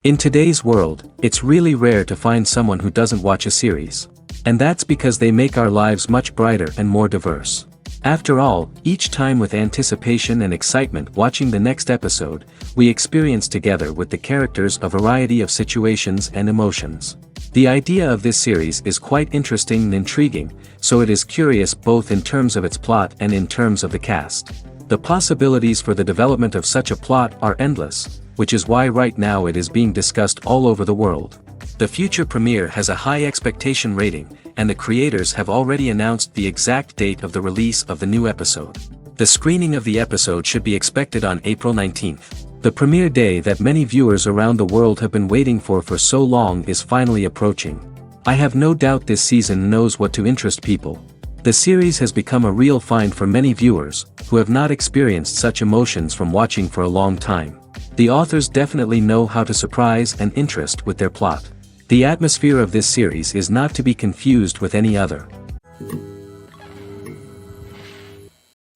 In today's world, it's really rare to find someone who doesn't watch a series. And that's because they make our lives much brighter and more diverse. After all, each time with anticipation and excitement watching the next episode, we experience together with the characters a variety of situations and emotions. The idea of this series is quite interesting and intriguing, so it is curious both in terms of its plot and in terms of the cast. The possibilities for the development of such a plot are endless, which is why right now it is being discussed all over the world. The future premiere has a high expectation rating, and the creators have already announced the exact date of the release of the new episode. The screening of the episode should be expected on April 19th. The premiere day that many viewers around the world have been waiting for so long is finally approaching. I have no doubt this season knows what to interest people. The series has become a real find for many viewers, who have not experienced such emotions from watching for a long time. The authors definitely know how to surprise and interest with their plot. The atmosphere of this series is not to be confused with any other.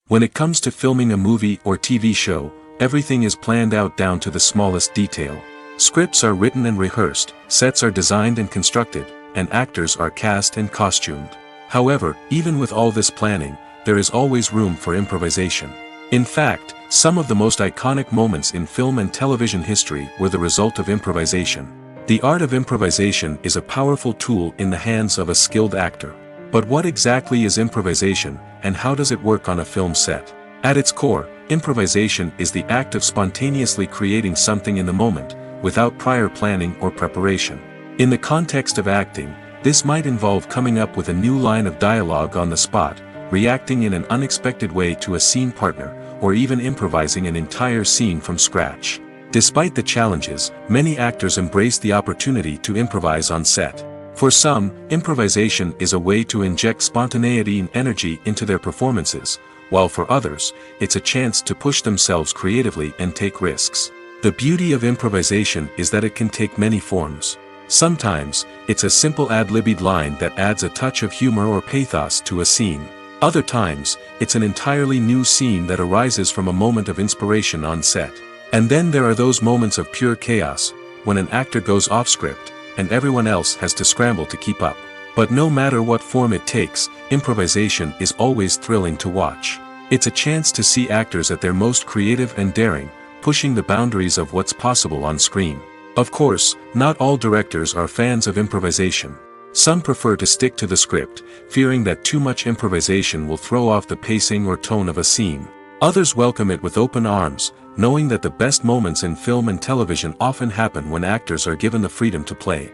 When it comes to filming a movie or TV show, everything is planned out down to the smallest detail. Scripts are written and rehearsed, sets are designed and constructed, and actors are cast and costumed. However, even with all this planning, there is always room for improvisation. In fact, some of the most iconic moments in film and television history were the result of improvisation. The art of improvisation is a powerful tool in the hands of a skilled actor. But what exactly is improvisation, and how does it work on a film set? At its core, improvisation is the act of spontaneously creating something in the moment, without prior planning or preparation. In the context of acting, this might involve coming up with a new line of dialogue on the spot, reacting in an unexpected way to a scene partner, or even improvising an entire scene from scratch. Despite the challenges, many actors embrace the opportunity to improvise on set. For some, improvisation is a way to inject spontaneity and energy into their performances, while for others, it's a chance to push themselves creatively and take risks. The beauty of improvisation is that it can take many forms. Sometimes, it's a simple ad-libbed line that adds a touch of humor or pathos to a scene. Other times, it's an entirely new scene that arises from a moment of inspiration on set. And then there are those moments of pure chaos, when an actor goes off script, and everyone else has to scramble to keep up. But no matter what form it takes, improvisation is always thrilling to watch. It's a chance to see actors at their most creative and daring, pushing the boundaries of what's possible on screen. Of course, not all directors are fans of improvisation. Some prefer to stick to the script, fearing that too much improvisation will throw off the pacing or tone of a scene. Others welcome it with open arms, knowing that the best moments in film and television often happen when actors are given the freedom to play.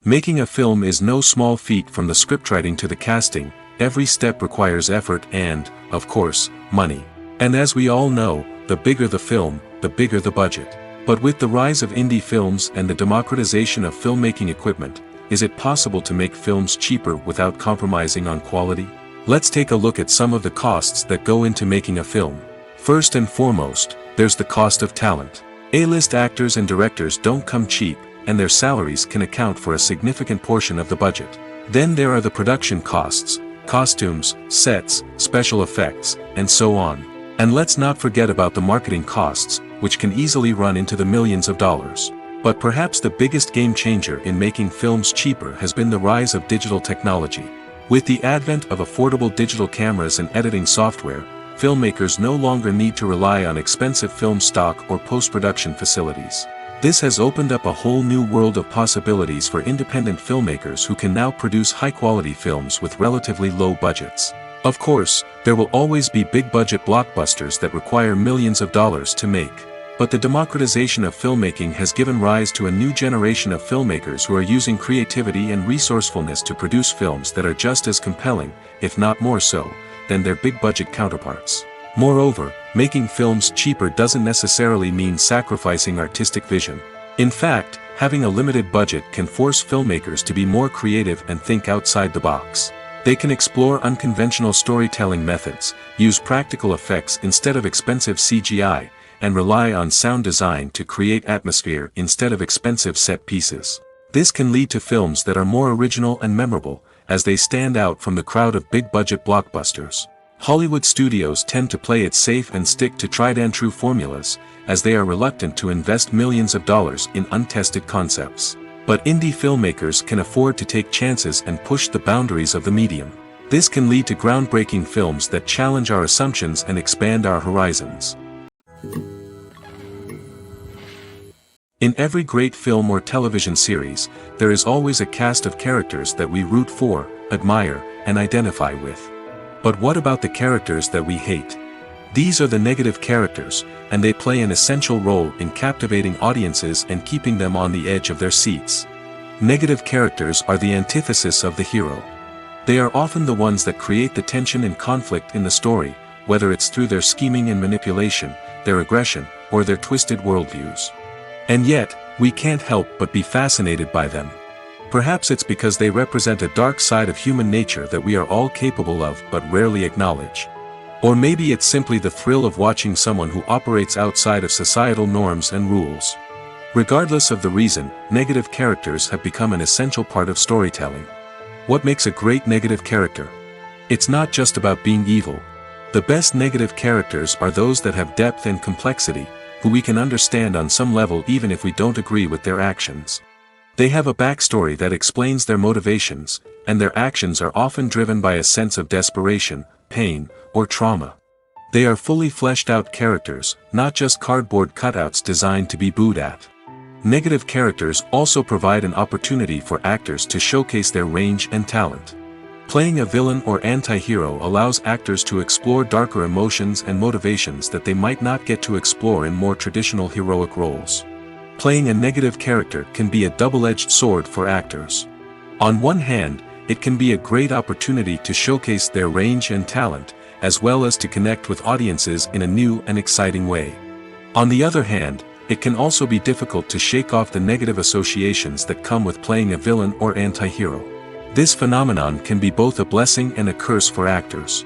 Making a film is no small feat. From the scriptwriting to the casting, every step requires effort and, of course, money. And as we all know, the bigger the film, the bigger the budget. But with the rise of indie films and the democratization of filmmaking equipment, is it possible to make films cheaper without compromising on quality? Let's take a look at some of the costs that go into making a film. First and foremost, there's the cost of talent. A-list actors and directors don't come cheap, and their salaries can account for a significant portion of the budget. Then there are the production costs, costumes, sets, special effects, and so on. And let's not forget about the marketing costs, which can easily run into the millions of dollars. But perhaps the biggest game changer in making films cheaper has been the rise of digital technology. With the advent of affordable digital cameras and editing software, filmmakers no longer need to rely on expensive film stock or post-production facilities. This has opened up a whole new world of possibilities for independent filmmakers who can now produce high-quality films with relatively low budgets. Of course, there will always be big-budget blockbusters that require millions of dollars to make. But the democratization of filmmaking has given rise to a new generation of filmmakers who are using creativity and resourcefulness to produce films that are just as compelling, if not more so, than their big-budget counterparts. Moreover, making films cheaper doesn't necessarily mean sacrificing artistic vision. In fact, having a limited budget can force filmmakers to be more creative and think outside the box. They can explore unconventional storytelling methods, use practical effects instead of expensive CGI, and rely on sound design to create atmosphere instead of expensive set pieces. This can lead to films that are more original and memorable, as they stand out from the crowd of big-budget blockbusters. Hollywood studios tend to play it safe and stick to tried-and-true formulas, as they are reluctant to invest millions of dollars in untested concepts. But indie filmmakers can afford to take chances and push the boundaries of the medium. This can lead to groundbreaking films that challenge our assumptions and expand our horizons. In every great film or television series, there is always a cast of characters that we root for, admire, and identify with. But what about the characters that we hate? These are the negative characters, and they play an essential role in captivating audiences and keeping them on the edge of their seats. Negative characters are the antithesis of the hero. They are often the ones that create the tension and conflict in the story, whether it's through their scheming and manipulation, their aggression, or their twisted worldviews. And yet, we can't help but be fascinated by them. Perhaps it's because they represent a dark side of human nature that we are all capable of but rarely acknowledge. Or maybe it's simply the thrill of watching someone who operates outside of societal norms and rules. Regardless of the reason, negative characters have become an essential part of storytelling. What makes a great negative character? It's not just about being evil. The best negative characters are those that have depth and complexity, who we can understand on some level even if we don't agree with their actions. They have a backstory that explains their motivations, and their actions are often driven by a sense of desperation, pain, or trauma. They are fully fleshed out characters, not just cardboard cutouts designed to be booed at. Negative characters also provide an opportunity for actors to showcase their range and talent. Playing a villain or anti-hero allows actors to explore darker emotions and motivations that they might not get to explore in more traditional heroic roles. Playing a negative character can be a double-edged sword for actors. On one hand, it can be a great opportunity to showcase their range and talent, as well as to connect with audiences in a new and exciting way. On the other hand, it can also be difficult to shake off the negative associations that come with playing a villain or anti-hero. This phenomenon can be both a blessing and a curse for actors.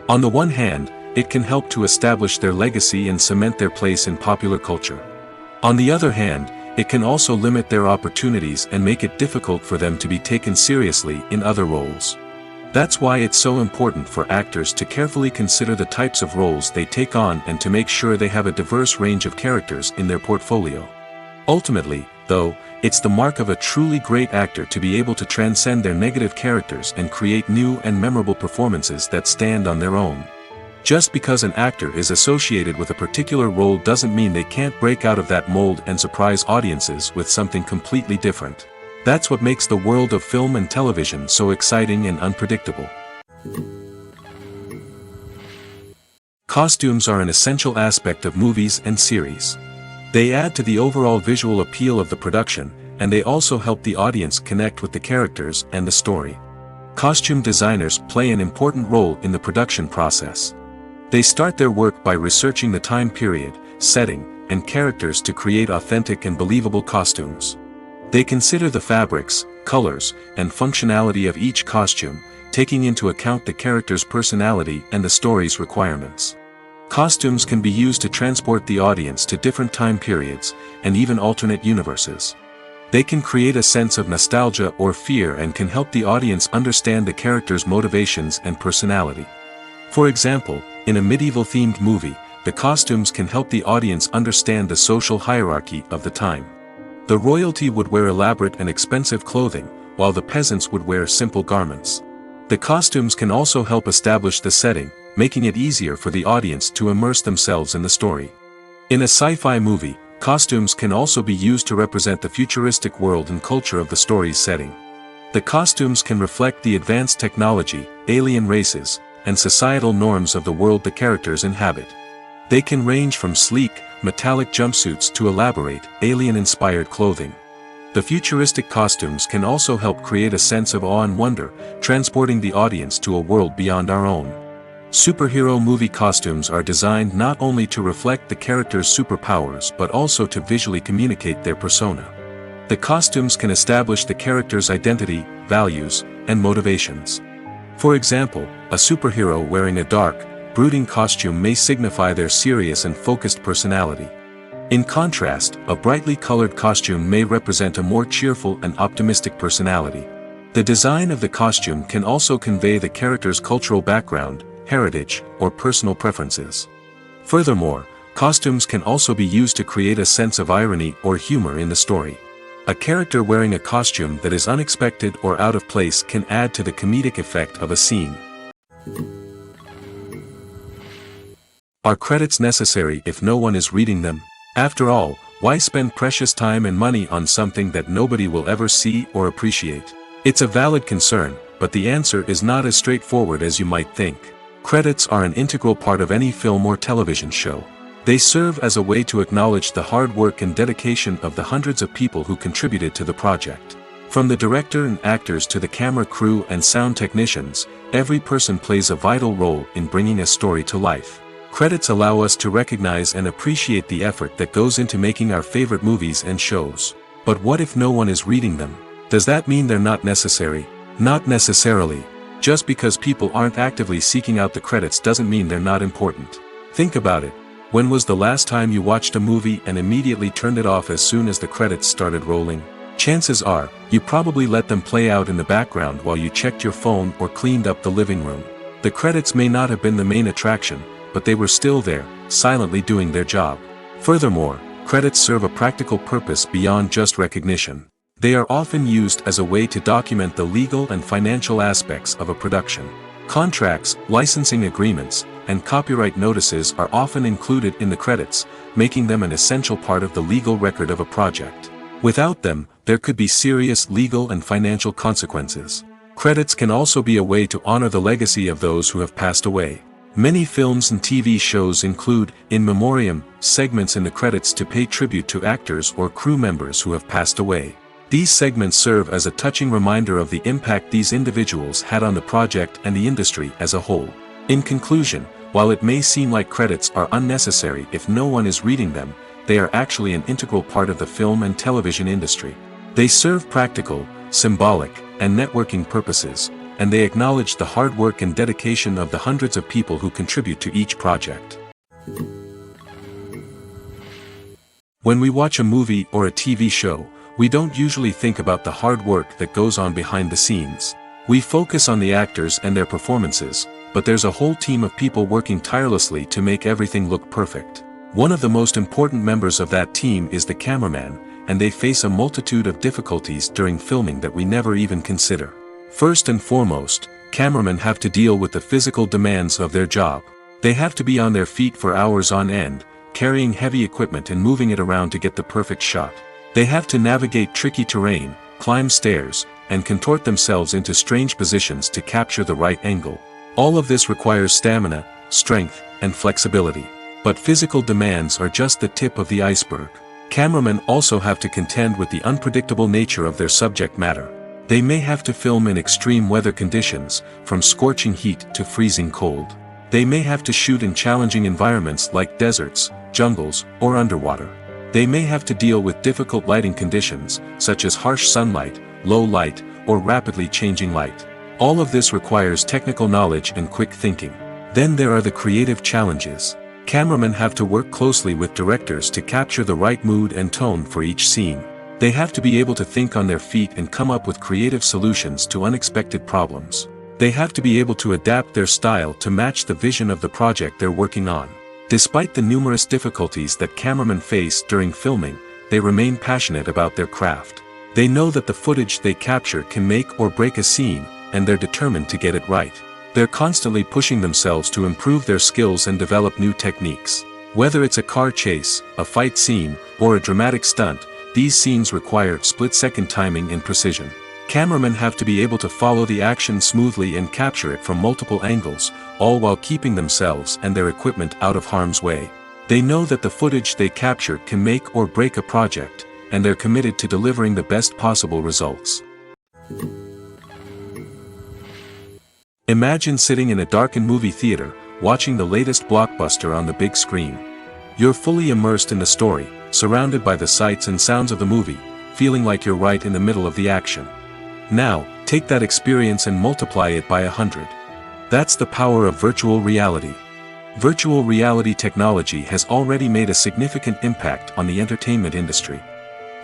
On the one hand, it can help to establish their legacy and cement their place in popular culture. On the other hand, it can also limit their opportunities and make it difficult for them to be taken seriously in other roles. That's why it's so important for actors to carefully consider the types of roles they take on and to make sure they have a diverse range of characters in their portfolio. Ultimately, though, it's the mark of a truly great actor to be able to transcend their negative characters and create new and memorable performances that stand on their own. Just because an actor is associated with a particular role doesn't mean they can't break out of that mold and surprise audiences with something completely different. That's what makes the world of film and television so exciting and unpredictable. Costumes are an essential aspect of movies and series. They add to the overall visual appeal of the production, and they also help the audience connect with the characters and the story. Costume designers play an important role in the production process. They start their work by researching the time period, setting, and characters to create authentic and believable costumes. They consider the fabrics, colors, and functionality of each costume, taking into account the character's personality and the story's requirements. Costumes can be used to transport the audience to different time periods, and even alternate universes. They can create a sense of nostalgia or fear and can help the audience understand the character's motivations and personality. For example, in a medieval-themed movie, the costumes can help the audience understand the social hierarchy of the time. The royalty would wear elaborate and expensive clothing, while the peasants would wear simple garments. The costumes can also help establish the setting, making it easier for the audience to immerse themselves in the story. In a sci-fi movie, costumes can also be used to represent the futuristic world and culture of the story's setting. The costumes can reflect the advanced technology, alien races, and societal norms of the world the characters inhabit. They can range from sleek, metallic jumpsuits to elaborate, alien-inspired clothing. The futuristic costumes can also help create a sense of awe and wonder, transporting the audience to a world beyond our own. Superhero movie costumes are designed not only to reflect the character's superpowers but also to visually communicate their persona. The costumes can establish the character's identity, values, and motivations. For example, a superhero wearing a dark, brooding costume may signify their serious and focused personality. In contrast, a brightly colored costume may represent a more cheerful and optimistic personality. The design of the costume can also convey the character's cultural background, heritage, or personal preferences. Furthermore, costumes can also be used to create a sense of irony or humor in the story. A character wearing a costume that is unexpected or out of place can add to the comedic effect of a scene. Are credits necessary if no one is reading them? After all, why spend precious time and money on something that nobody will ever see or appreciate? It's a valid concern, but the answer is not as straightforward as you might think. Credits are an integral part of any film or television show. They serve as a way to acknowledge the hard work and dedication of the hundreds of people who contributed to the project. From the director and actors to the camera crew and sound technicians, every person plays a vital role in bringing a story to life. Credits allow us to recognize and appreciate the effort that goes into making our favorite movies and shows. But what if no one is reading them? Does that mean they're not necessary? Not necessarily. Just because people aren't actively seeking out the credits doesn't mean they're not important. Think about it. When was the last time you watched a movie and immediately turned it off as soon as the credits started rolling? Chances are, you probably let them play out in the background while you checked your phone or cleaned up the living room. The credits may not have been the main attraction, but they were still there, silently doing their job. Furthermore, credits serve a practical purpose beyond just recognition. They are often used as a way to document the legal and financial aspects of a production. Contracts, licensing agreements, and copyright notices are often included in the credits, making them an essential part of the legal record of a project. Without them, there could be serious legal and financial consequences. Credits can also be a way to honor the legacy of those who have passed away. Many films and TV shows include, in memoriam, segments in the credits to pay tribute to actors or crew members who have passed away. These segments serve as a touching reminder of the impact these individuals had on the project and the industry as a whole. In conclusion, while it may seem like credits are unnecessary if no one is reading them, they are actually an integral part of the film and television industry. They serve practical, symbolic, and networking purposes, and they acknowledge the hard work and dedication of the hundreds of people who contribute to each project. When we watch a movie or a TV show, we don't usually think about the hard work that goes on behind the scenes. We focus on the actors and their performances, but there's a whole team of people working tirelessly to make everything look perfect. One of the most important members of that team is the cameraman, and they face a multitude of difficulties during filming that we never even consider. First and foremost, cameramen have to deal with the physical demands of their job. They have to be on their feet for hours on end, carrying heavy equipment and moving it around to get the perfect shot. They have to navigate tricky terrain, climb stairs, and contort themselves into strange positions to capture the right angle. All of this requires stamina, strength, and flexibility. But physical demands are just the tip of the iceberg. Cameramen also have to contend with the unpredictable nature of their subject matter. They may have to film in extreme weather conditions, from scorching heat to freezing cold. They may have to shoot in challenging environments like deserts, jungles, or underwater. They may have to deal with difficult lighting conditions, such as harsh sunlight, low light, or rapidly changing light. All of this requires technical knowledge and quick thinking. Then there are the creative challenges. Cameramen have to work closely with directors to capture the right mood and tone for each scene. They have to be able to think on their feet and come up with creative solutions to unexpected problems. They have to be able to adapt their style to match the vision of the project they're working on. Despite the numerous difficulties that cameramen face during filming, they remain passionate about their craft. They know that the footage they capture can make or break a scene, and they're determined to get it right. They're constantly pushing themselves to improve their skills and develop new techniques. Whether it's a car chase, a fight scene, or a dramatic stunt, these scenes require split-second timing and precision. Cameramen have to be able to follow the action smoothly and capture it from multiple angles, all while keeping themselves and their equipment out of harm's way. They know that the footage they capture can make or break a project, and they're committed to delivering the best possible results. Imagine sitting in a darkened movie theater, watching the latest blockbuster on the big screen. You're fully immersed in the story, surrounded by the sights and sounds of the movie, feeling like you're right in the middle of the action. Now, take that experience and multiply it by 100. That's the power of virtual reality. Virtual reality technology has already made a significant impact on the entertainment industry.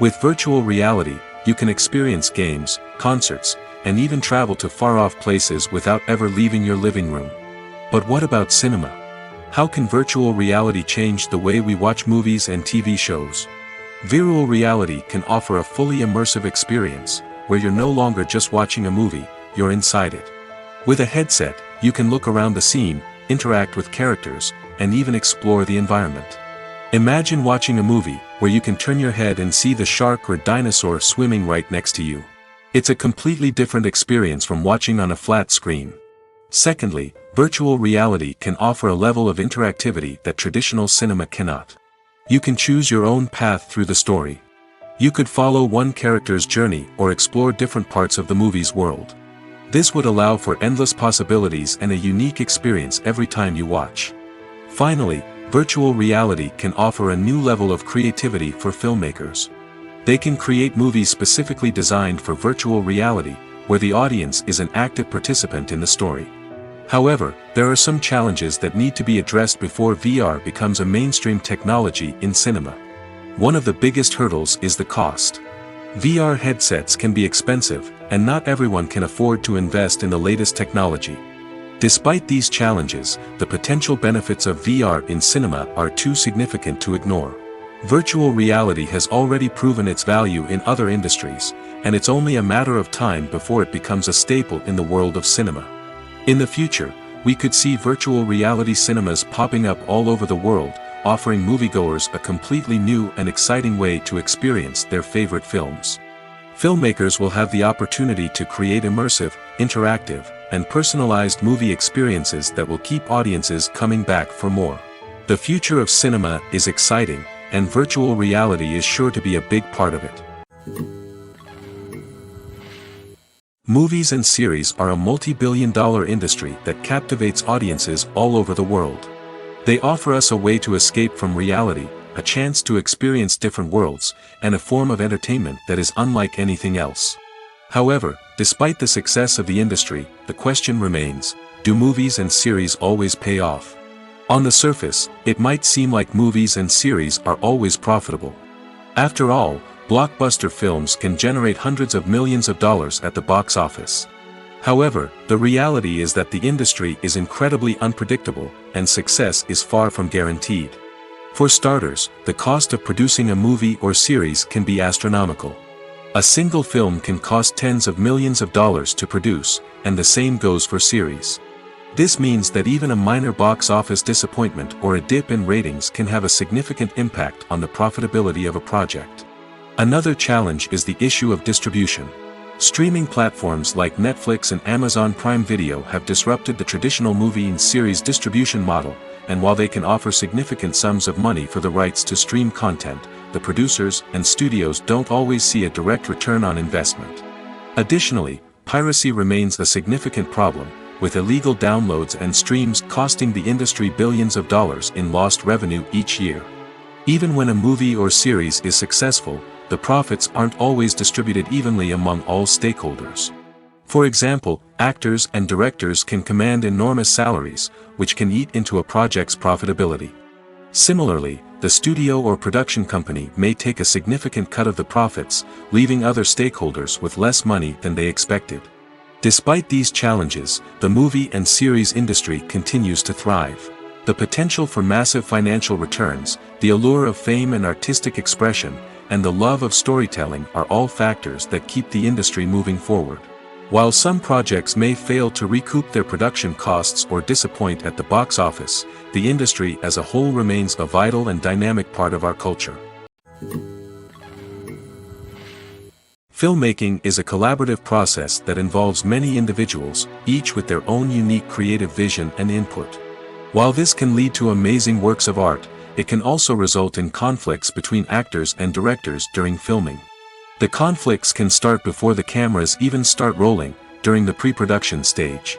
With virtual reality, you can experience games, concerts, and even travel to far-off places without ever leaving your living room. But what about cinema? How can virtual reality change the way we watch movies and TV shows? Virtual reality can offer a fully immersive experience, where you're no longer just watching a movie, you're inside it. With a headset, you can look around the scene, interact with characters, and even explore the environment. Imagine watching a movie, where you can turn your head and see the shark or dinosaur swimming right next to you. It's a completely different experience from watching on a flat screen. Secondly, virtual reality can offer a level of interactivity that traditional cinema cannot. You can choose your own path through the story. You could follow one character's journey or explore different parts of the movie's world. This would allow for endless possibilities and a unique experience every time you watch. Finally, virtual reality can offer a new level of creativity for filmmakers. They can create movies specifically designed for virtual reality, where the audience is an active participant in the story. However, there are some challenges that need to be addressed before VR becomes a mainstream technology in cinema. One of the biggest hurdles is the cost. VR headsets can be expensive, and not everyone can afford to invest in the latest technology. Despite these challenges, the potential benefits of VR in cinema are too significant to ignore. Virtual reality has already proven its value in other industries, and it's only a matter of time before it becomes a staple in the world of cinema. In the future, we could see virtual reality cinemas popping up all over the world, offering moviegoers a completely new and exciting way to experience their favorite films. Filmmakers will have the opportunity to create immersive, interactive, and personalized movie experiences that will keep audiences coming back for more. The future of cinema is exciting, and virtual reality is sure to be a big part of it. Movies and series are a multi-billion-dollar industry that captivates audiences all over the world. They offer us a way to escape from reality, a chance to experience different worlds, and a form of entertainment that is unlike anything else. However, despite the success of the industry, the question remains, do movies and series always pay off? On the surface, it might seem like movies and series are always profitable. After all, blockbuster films can generate hundreds of millions of dollars at the box office. However, the reality is that the industry is incredibly unpredictable, and success is far from guaranteed. For starters, the cost of producing a movie or series can be astronomical. A single film can cost tens of millions of dollars to produce, and the same goes for series. This means that even a minor box office disappointment or a dip in ratings can have a significant impact on the profitability of a project. Another challenge is the issue of distribution. Streaming platforms like Netflix and Amazon Prime Video have disrupted the traditional movie and series distribution model, and while they can offer significant sums of money for the rights to stream content, the producers and studios don't always see a direct return on investment. Additionally, piracy remains a significant problem, with illegal downloads and streams costing the industry billions of dollars in lost revenue each year. Even when a movie or series is successful, the profits aren't always distributed evenly among all stakeholders. For example, actors and directors can command enormous salaries, which can eat into a project's profitability. Similarly, the studio or production company may take a significant cut of the profits, leaving other stakeholders with less money than they expected. Despite these challenges, the movie and series industry continues to thrive. The potential for massive financial returns, the allure of fame and artistic expression, and the love of storytelling are all factors that keep the industry moving forward. While some projects may fail to recoup their production costs or disappoint at the box office, the industry as a whole remains a vital and dynamic part of our culture. Filmmaking is a collaborative process that involves many individuals, each with their own unique creative vision and input. While this can lead to amazing works of art, it can also result in conflicts between actors and directors during filming. The conflicts can start before the cameras even start rolling, during the pre-production stage.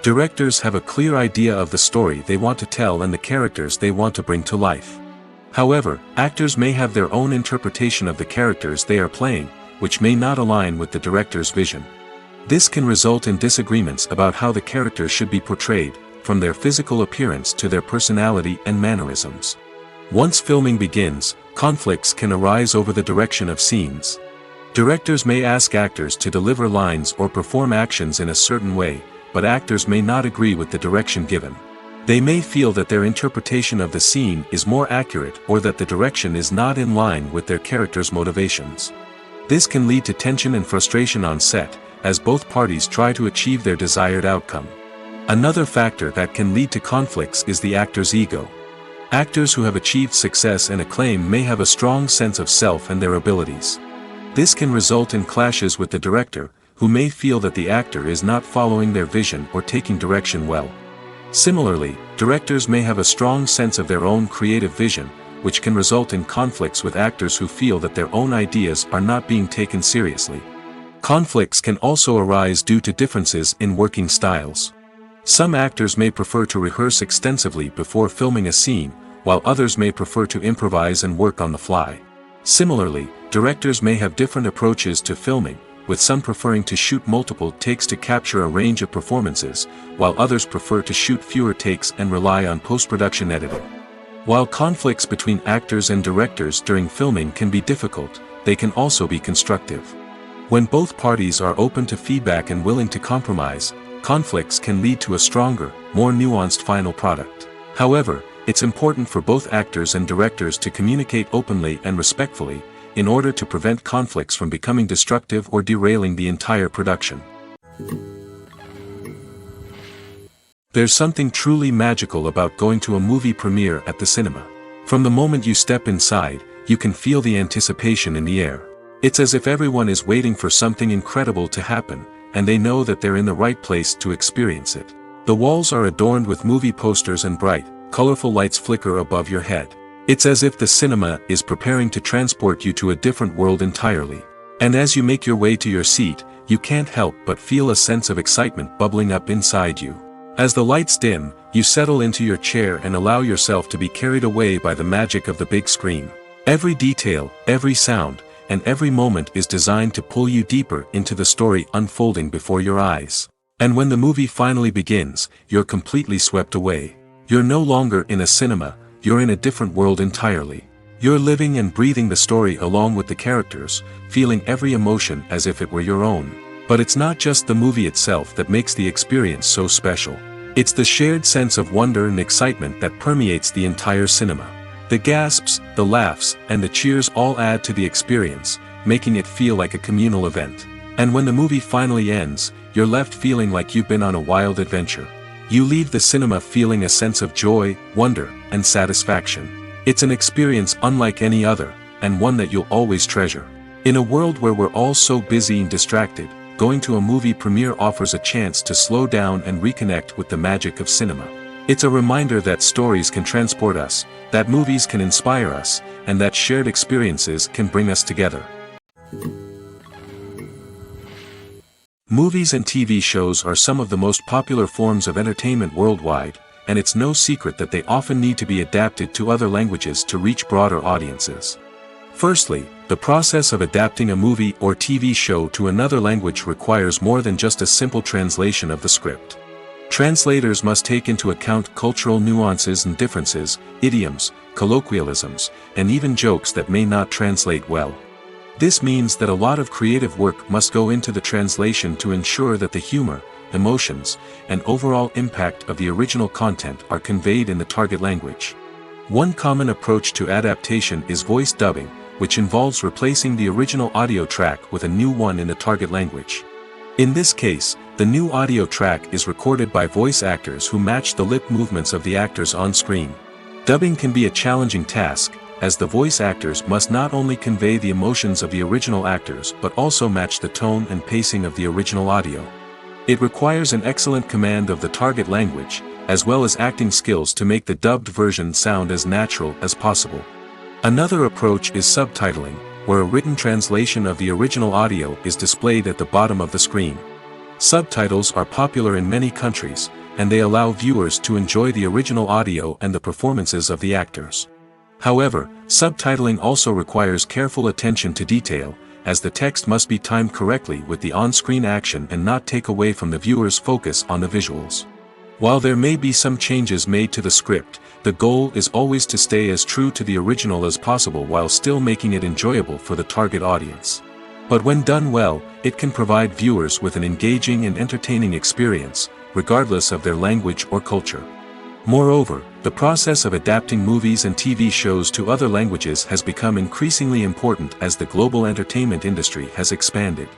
Directors have a clear idea of the story they want to tell and the characters they want to bring to life. However, actors may have their own interpretation of the characters they are playing, which may not align with the director's vision. This can result in disagreements about how the characters should be portrayed, from their physical appearance to their personality and mannerisms. Once filming begins, conflicts can arise over the direction of scenes. Directors may ask actors to deliver lines or perform actions in a certain way, but actors may not agree with the direction given. They may feel that their interpretation of the scene is more accurate or that the direction is not in line with their character's motivations. This can lead to tension and frustration on set, as both parties try to achieve their desired outcome. Another factor that can lead to conflicts is the actor's ego. Actors who have achieved success and acclaim may have a strong sense of self and their abilities. This can result in clashes with the director, who may feel that the actor is not following their vision or taking direction well. Similarly, directors may have a strong sense of their own creative vision, which can result in conflicts with actors who feel that their own ideas are not being taken seriously. Conflicts can also arise due to differences in working styles. Some actors may prefer to rehearse extensively before filming a scene, while others may prefer to improvise and work on the fly. Similarly, directors may have different approaches to filming, with some preferring to shoot multiple takes to capture a range of performances, while others prefer to shoot fewer takes and rely on post-production editing. While conflicts between actors and directors during filming can be difficult, they can also be constructive. When both parties are open to feedback and willing to compromise, conflicts can lead to a stronger, more nuanced final product. However, it's important for both actors and directors to communicate openly and respectfully, in order to prevent conflicts from becoming destructive or derailing the entire production. There's something truly magical about going to a movie premiere at the cinema. From the moment you step inside, you can feel the anticipation in the air. It's as if everyone is waiting for something incredible to happen, and they know that they're in the right place to experience it. The walls are adorned with movie posters and bright, colorful lights flicker above your head. It's as if the cinema is preparing to transport you to a different world entirely. And as you make your way to your seat, you can't help but feel a sense of excitement bubbling up inside you. As the lights dim, you settle into your chair and allow yourself to be carried away by the magic of the big screen. Every detail, every sound, and every moment is designed to pull you deeper into the story unfolding before your eyes. And when the movie finally begins, you're completely swept away. You're no longer in a cinema, you're in a different world entirely. You're living and breathing the story along with the characters, feeling every emotion as if it were your own. But it's not just the movie itself that makes the experience so special. It's the shared sense of wonder and excitement that permeates the entire cinema. The gasps, the laughs, and the cheers all add to the experience, making it feel like a communal event. And when the movie finally ends, you're left feeling like you've been on a wild adventure. You leave the cinema feeling a sense of joy, wonder, and satisfaction. It's an experience unlike any other, and one that you'll always treasure. In a world where we're all so busy and distracted, going to a movie premiere offers a chance to slow down and reconnect with the magic of cinema. It's a reminder that stories can transport us, that movies can inspire us, and that shared experiences can bring us together. Movies and TV shows are some of the most popular forms of entertainment worldwide, and it's no secret that they often need to be adapted to other languages to reach broader audiences. Firstly, the process of adapting a movie or TV show to another language requires more than just a simple translation of the script. Translators must take into account cultural nuances and differences, idioms, colloquialisms, and even jokes that may not translate well. This means that a lot of creative work must go into the translation to ensure that the humor, emotions, and overall impact of the original content are conveyed in the target language. One common approach to adaptation is voice dubbing, which involves replacing the original audio track with a new one in the target language. In this case, the new audio track is recorded by voice actors who match the lip movements of the actors on screen. Dubbing can be a challenging task, as the voice actors must not only convey the emotions of the original actors but also match the tone and pacing of the original audio. It requires an excellent command of the target language, as well as acting skills to make the dubbed version sound as natural as possible. Another approach is subtitling, where a written translation of the original audio is displayed at the bottom of the screen. Subtitles are popular in many countries, and they allow viewers to enjoy the original audio and the performances of the actors. However, subtitling also requires careful attention to detail, as the text must be timed correctly with the on-screen action and not take away from the viewer's focus on the visuals. While there may be some changes made to the script, the goal is always to stay as true to the original as possible while still making it enjoyable for the target audience. But when done well, it can provide viewers with an engaging and entertaining experience, regardless of their language or culture. Moreover, the process of adapting movies and TV shows to other languages has become increasingly important as the global entertainment industry has expanded.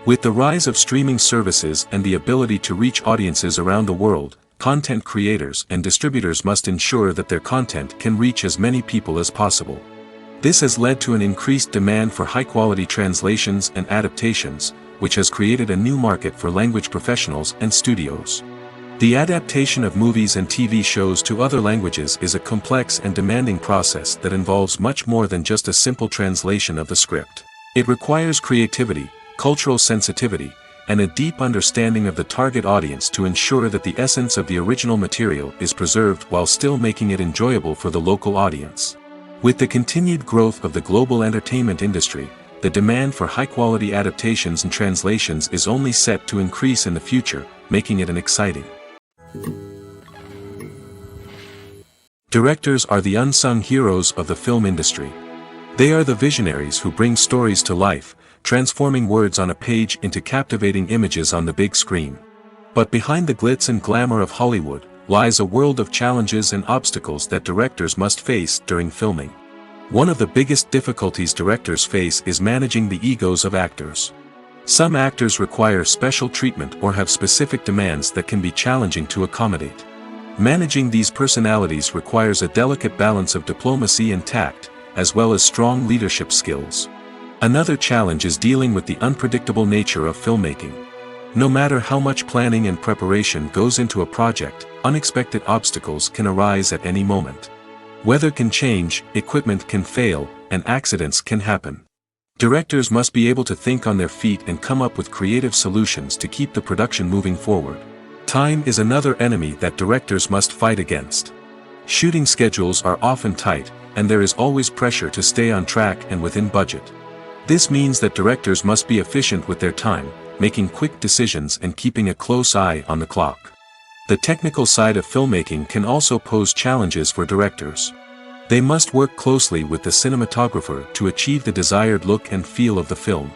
With the rise of streaming services and the ability to reach audiences around the world, content creators and distributors must ensure that their content can reach as many people as possible. This has led to an increased demand for high-quality translations and adaptations, which has created a new market for language professionals and studios. The adaptation of movies and TV shows to other languages is a complex and demanding process that involves much more than just a simple translation of the script. It requires creativity, cultural sensitivity, and a deep understanding of the target audience to ensure that the essence of the original material is preserved while still making it enjoyable for the local audience. With the continued growth of the global entertainment industry, the demand for high-quality adaptations and translations is only set to increase in the future, making it an exciting. Directors are the unsung heroes of the film industry. They are the visionaries who bring stories to life, transforming words on a page into captivating images on the big screen. But behind the glitz and glamour of Hollywood, lies a world of challenges and obstacles that directors must face during filming. One of the biggest difficulties directors face is managing the egos of actors. Some actors require special treatment or have specific demands that can be challenging to accommodate. Managing these personalities requires a delicate balance of diplomacy and tact, as well as strong leadership skills. Another challenge is dealing with the unpredictable nature of filmmaking. No matter how much planning and preparation goes into a project, unexpected obstacles can arise at any moment. Weather can change, equipment can fail, and accidents can happen. Directors must be able to think on their feet and come up with creative solutions to keep the production moving forward. Time is another enemy that directors must fight against. Shooting schedules are often tight, and there is always pressure to stay on track and within budget. This means that directors must be efficient with their time, making quick decisions and keeping a close eye on the clock. The technical side of filmmaking can also pose challenges for directors. They must work closely with the cinematographer to achieve the desired look and feel of the film.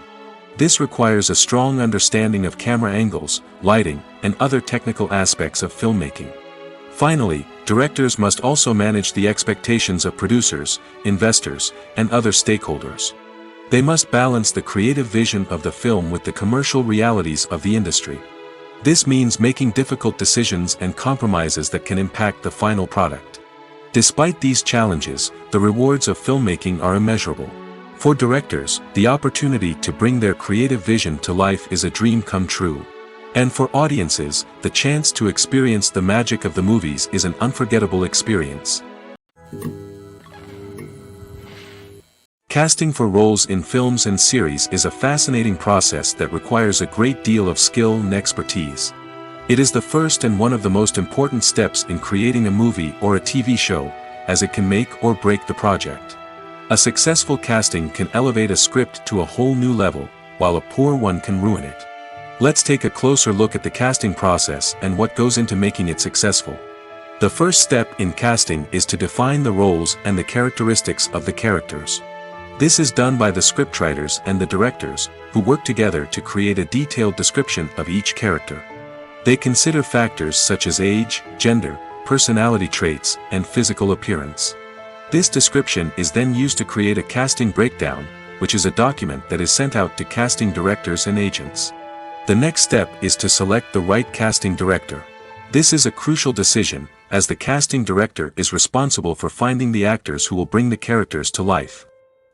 This requires a strong understanding of camera angles, lighting, and other technical aspects of filmmaking. Finally, directors must also manage the expectations of producers, investors, and other stakeholders. They must balance the creative vision of the film with the commercial realities of the industry. This means making difficult decisions and compromises that can impact the final product. Despite these challenges, the rewards of filmmaking are immeasurable. For directors, the opportunity to bring their creative vision to life is a dream come true. And for audiences, the chance to experience the magic of the movies is an unforgettable experience. Casting for roles in films and series is a fascinating process that requires a great deal of skill and expertise. It is the first and one of the most important steps in creating a movie or a TV show, as it can make or break the project. A successful casting can elevate a script to a whole new level, while a poor one can ruin it. Let's take a closer look at the casting process and what goes into making it successful. The first step in casting is to define the roles and the characteristics of the characters. This is done by the scriptwriters and the directors, who work together to create a detailed description of each character. They consider factors such as age, gender, personality traits, and physical appearance. This description is then used to create a casting breakdown, which is a document that is sent out to casting directors and agents. The next step is to select the right casting director. This is a crucial decision, as the casting director is responsible for finding the actors who will bring the characters to life.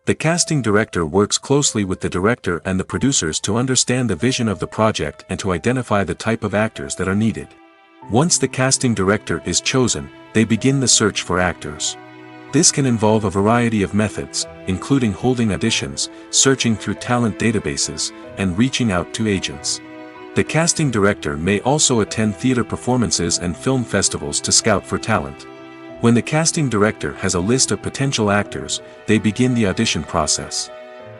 The casting director works closely with the director and the producers to understand the vision of the project and to identify the type of actors that are needed. Once the casting director is chosen, they begin the search for actors. This can involve a variety of methods, including holding auditions, searching through talent databases, and reaching out to agents. The casting director may also attend theater performances and film festivals to scout for talent. When the casting director has a list of potential actors, they begin the audition process.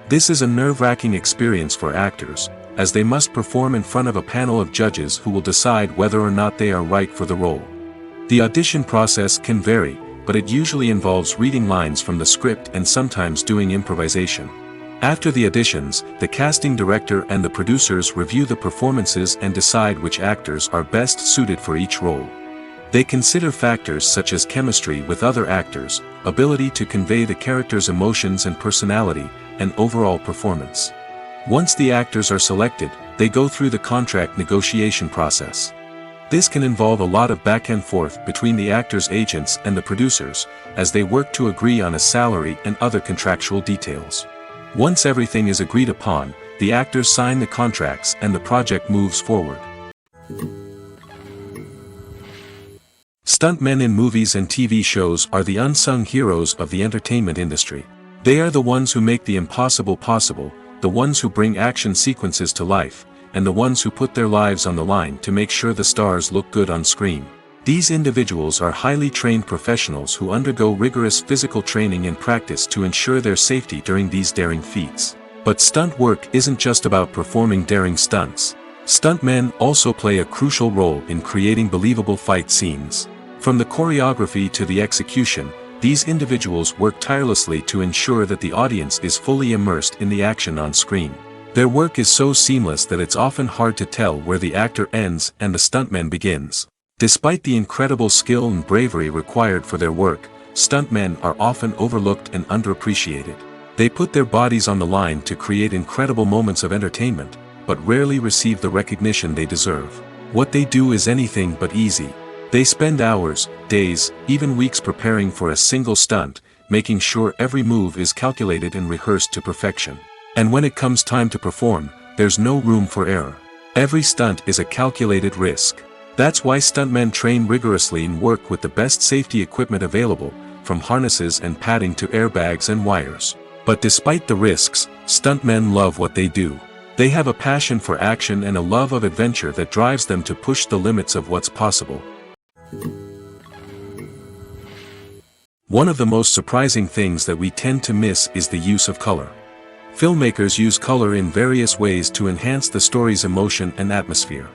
This is a nerve-wracking experience for actors, as they must perform in front of a panel of judges who will decide whether or not they are right for the role. The audition process can vary, but it usually involves reading lines from the script and sometimes doing improvisation. After the auditions, the casting director and the producers review the performances and decide which actors are best suited for each role. They consider factors such as chemistry with other actors, ability to convey the character's emotions and personality, and overall performance. Once the actors are selected, they go through the contract negotiation process. This can involve a lot of back and forth between the actors' agents and the producers, as they work to agree on a salary and other contractual details. Once everything is agreed upon, the actors sign the contracts and the project moves forward. Stuntmen in movies and TV shows are the unsung heroes of the entertainment industry. They are the ones who make the impossible possible, the ones who bring action sequences to life, and the ones who put their lives on the line to make sure the stars look good on screen. These individuals are highly trained professionals who undergo rigorous physical training and practice to ensure their safety during these daring feats. But stunt work isn't just about performing daring stunts. Stuntmen also play a crucial role in creating believable fight scenes. From the choreography to the execution, these individuals work tirelessly to ensure that the audience is fully immersed in the action on screen. Their work is so seamless that it's often hard to tell where the actor ends and the stuntman begins. Despite the incredible skill and bravery required for their work, stuntmen are often overlooked and underappreciated. They put their bodies on the line to create incredible moments of entertainment, but rarely receive the recognition they deserve. What they do is anything but easy. They spend hours, days, even weeks preparing for a single stunt, making sure every move is calculated and rehearsed to perfection. And when it comes time to perform, there's no room for error. Every stunt is a calculated risk. That's why stuntmen train rigorously and work with the best safety equipment available, from harnesses and padding to airbags and wires. But despite the risks, stuntmen love what they do. They have a passion for action and a love of adventure that drives them to push the limits of what's possible. One of the most surprising things that we tend to miss is the use of color. Filmmakers use color in various ways to enhance the story's emotion and atmosphere.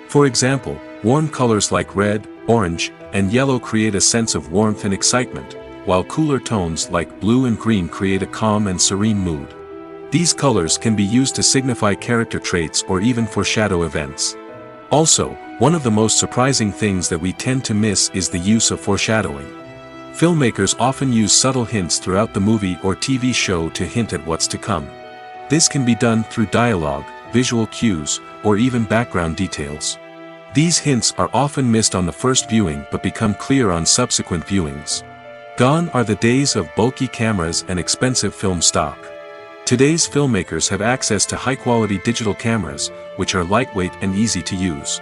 For example, warm colors like red, orange, and yellow create a sense of warmth and excitement, while cooler tones like blue and green create a calm and serene mood. These colors can be used to signify character traits or even foreshadow events. Also, one of the most surprising things that we tend to miss is the use of foreshadowing. Filmmakers often use subtle hints throughout the movie or TV show to hint at what's to come. This can be done through dialogue, visual cues, or even background details. These hints are often missed on the first viewing but become clear on subsequent viewings. Gone are the days of bulky cameras and expensive film stock. Today's filmmakers have access to high-quality digital cameras, which are lightweight and easy to use.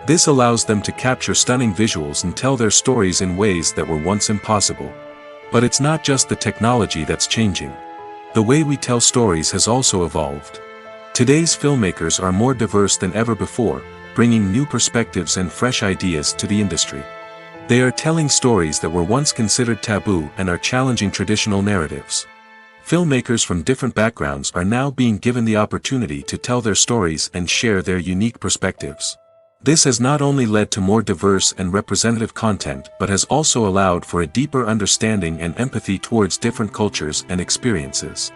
This allows them to capture stunning visuals and tell their stories in ways that were once impossible. But it's not just the technology that's changing. The way we tell stories has also evolved. Today's filmmakers are more diverse than ever before, bringing new perspectives and fresh ideas to the industry. They are telling stories that were once considered taboo and are challenging traditional narratives. Filmmakers from different backgrounds are now being given the opportunity to tell their stories and share their unique perspectives. This has not only led to more diverse and representative content but has also allowed for a deeper understanding and empathy towards different cultures and experiences.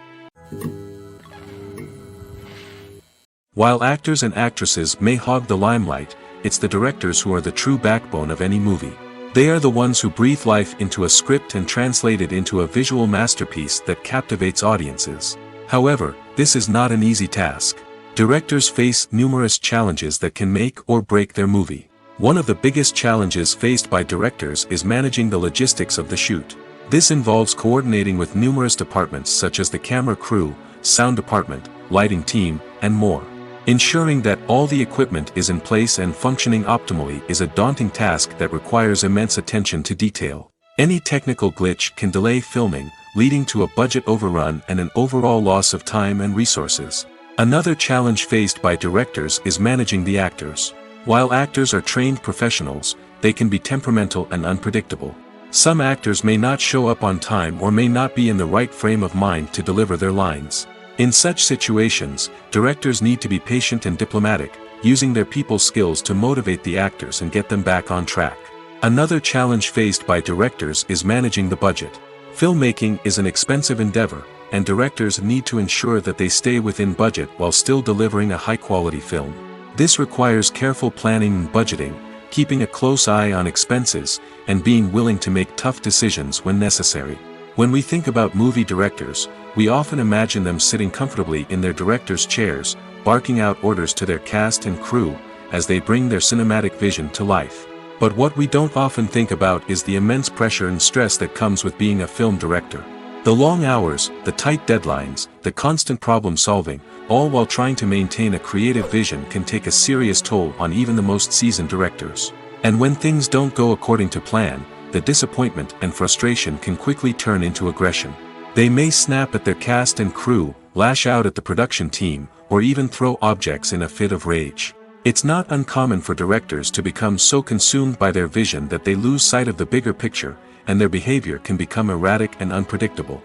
While actors and actresses may hog the limelight, it's the directors who are the true backbone of any movie. They are the ones who breathe life into a script and translate it into a visual masterpiece that captivates audiences. However, this is not an easy task. Directors face numerous challenges that can make or break their movie. One of the biggest challenges faced by directors is managing the logistics of the shoot. This involves coordinating with numerous departments such as the camera crew, sound department, lighting team, and more. Ensuring that all the equipment is in place and functioning optimally is a daunting task that requires immense attention to detail. Any technical glitch can delay filming, leading to a budget overrun and an overall loss of time and resources. Another challenge faced by directors is managing the actors. While actors are trained professionals, they can be temperamental and unpredictable. Some actors may not show up on time or may not be in the right frame of mind to deliver their lines. In such situations, directors need to be patient and diplomatic, using their people skills to motivate the actors and get them back on track. Another challenge faced by directors is managing the budget. Filmmaking is an expensive endeavor, and directors need to ensure that they stay within budget while still delivering a high-quality film. This requires careful planning and budgeting, keeping a close eye on expenses, and being willing to make tough decisions when necessary. When we think about movie directors, we often imagine them sitting comfortably in their director's chairs, barking out orders to their cast and crew, as they bring their cinematic vision to life. But what we don't often think about is the immense pressure and stress that comes with being a film director. The long hours, the tight deadlines, the constant problem solving, all while trying to maintain a creative vision can take a serious toll on even the most seasoned directors. And when things don't go according to plan, the disappointment and frustration can quickly turn into aggression. They may snap at their cast and crew, lash out at the production team, or even throw objects in a fit of rage. It's not uncommon for directors to become so consumed by their vision that they lose sight of the bigger picture, and their behavior can become erratic and unpredictable.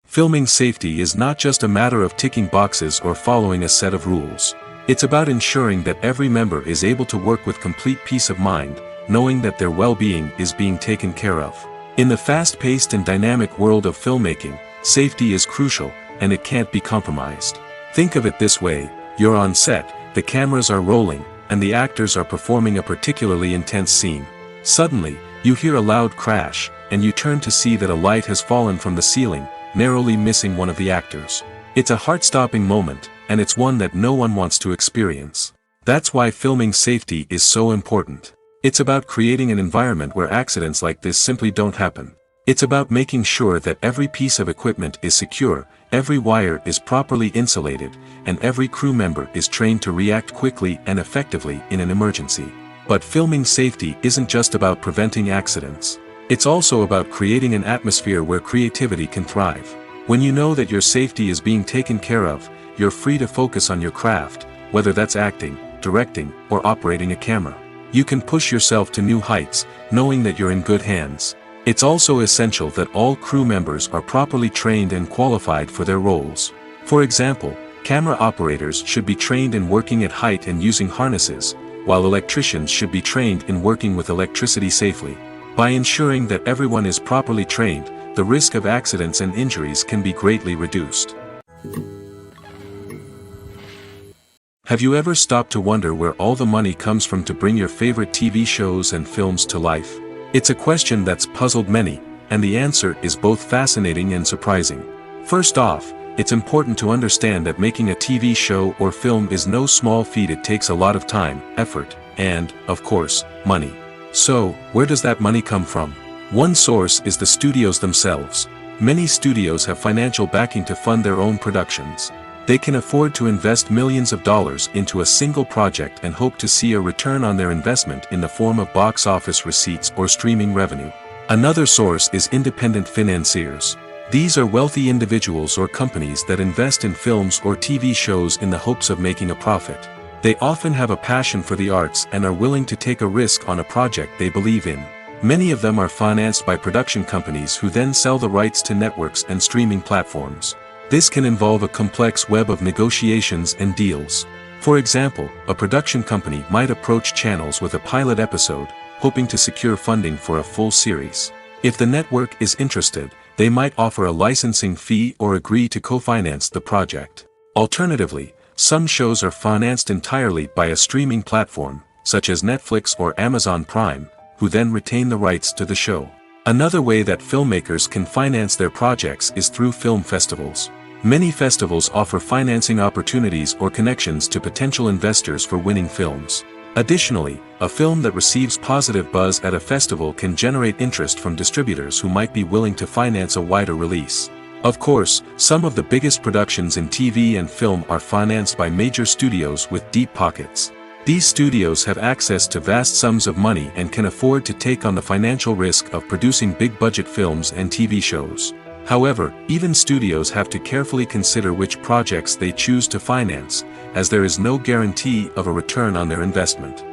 Filming safety is not just a matter of ticking boxes or following a set of rules. It's about ensuring that every member is able to work with complete peace of mind, knowing that their well-being is being taken care of. In the fast-paced and dynamic world of filmmaking, safety is crucial, and it can't be compromised. Think of it this way: you're on set, the cameras are rolling, and the actors are performing a particularly intense scene. Suddenly, you hear a loud crash, and you turn to see that a light has fallen from the ceiling, narrowly missing one of the actors. It's a heart-stopping moment, and it's one that no one wants to experience. That's why filming safety is so important. It's about creating an environment where accidents like this simply don't happen. It's about making sure that every piece of equipment is secure, every wire is properly insulated, and every crew member is trained to react quickly and effectively in an emergency. But filming safety isn't just about preventing accidents. It's also about creating an atmosphere where creativity can thrive. When you know that your safety is being taken care of, you're free to focus on your craft, whether that's acting, directing, or operating a camera. You can push yourself to new heights, knowing that you're in good hands. It's also essential that all crew members are properly trained and qualified for their roles. For example, camera operators should be trained in working at height and using harnesses, while electricians should be trained in working with electricity safely. By ensuring that everyone is properly trained, the risk of accidents and injuries can be greatly reduced. Have you ever stopped to wonder where all the money comes from to bring your favorite TV shows and films to life? It's a question that's puzzled many, and the answer is both fascinating and surprising. First off, it's important to understand that making a TV show or film is no small feat. It takes a lot of time, effort, and, of course, money. So, where does that money come from? One source is the studios themselves. Many studios have financial backing to fund their own productions. They can afford to invest millions of dollars into a single project and hope to see a return on their investment in the form of box office receipts or streaming revenue. Another source is independent financiers. These are wealthy individuals or companies that invest in films or TV shows in the hopes of making a profit. They often have a passion for the arts and are willing to take a risk on a project they believe in. Many of them are financed by production companies who then sell the rights to networks and streaming platforms. This can involve a complex web of negotiations and deals. For example, a production company might approach channels with a pilot episode, hoping to secure funding for a full series. If the network is interested, they might offer a licensing fee or agree to co-finance the project. Alternatively, some shows are financed entirely by a streaming platform, such as Netflix or Amazon Prime, who then retain the rights to the show. Another way that filmmakers can finance their projects is through film festivals. Many festivals offer financing opportunities or connections to potential investors for winning films. Additionally, a film that receives positive buzz at a festival can generate interest from distributors who might be willing to finance a wider release. Of course, some of the biggest productions in TV and film are financed by major studios with deep pockets. These studios have access to vast sums of money and can afford to take on the financial risk of producing big-budget films and TV shows. However, even studios have to carefully consider which projects they choose to finance, as there is no guarantee of a return on their investment.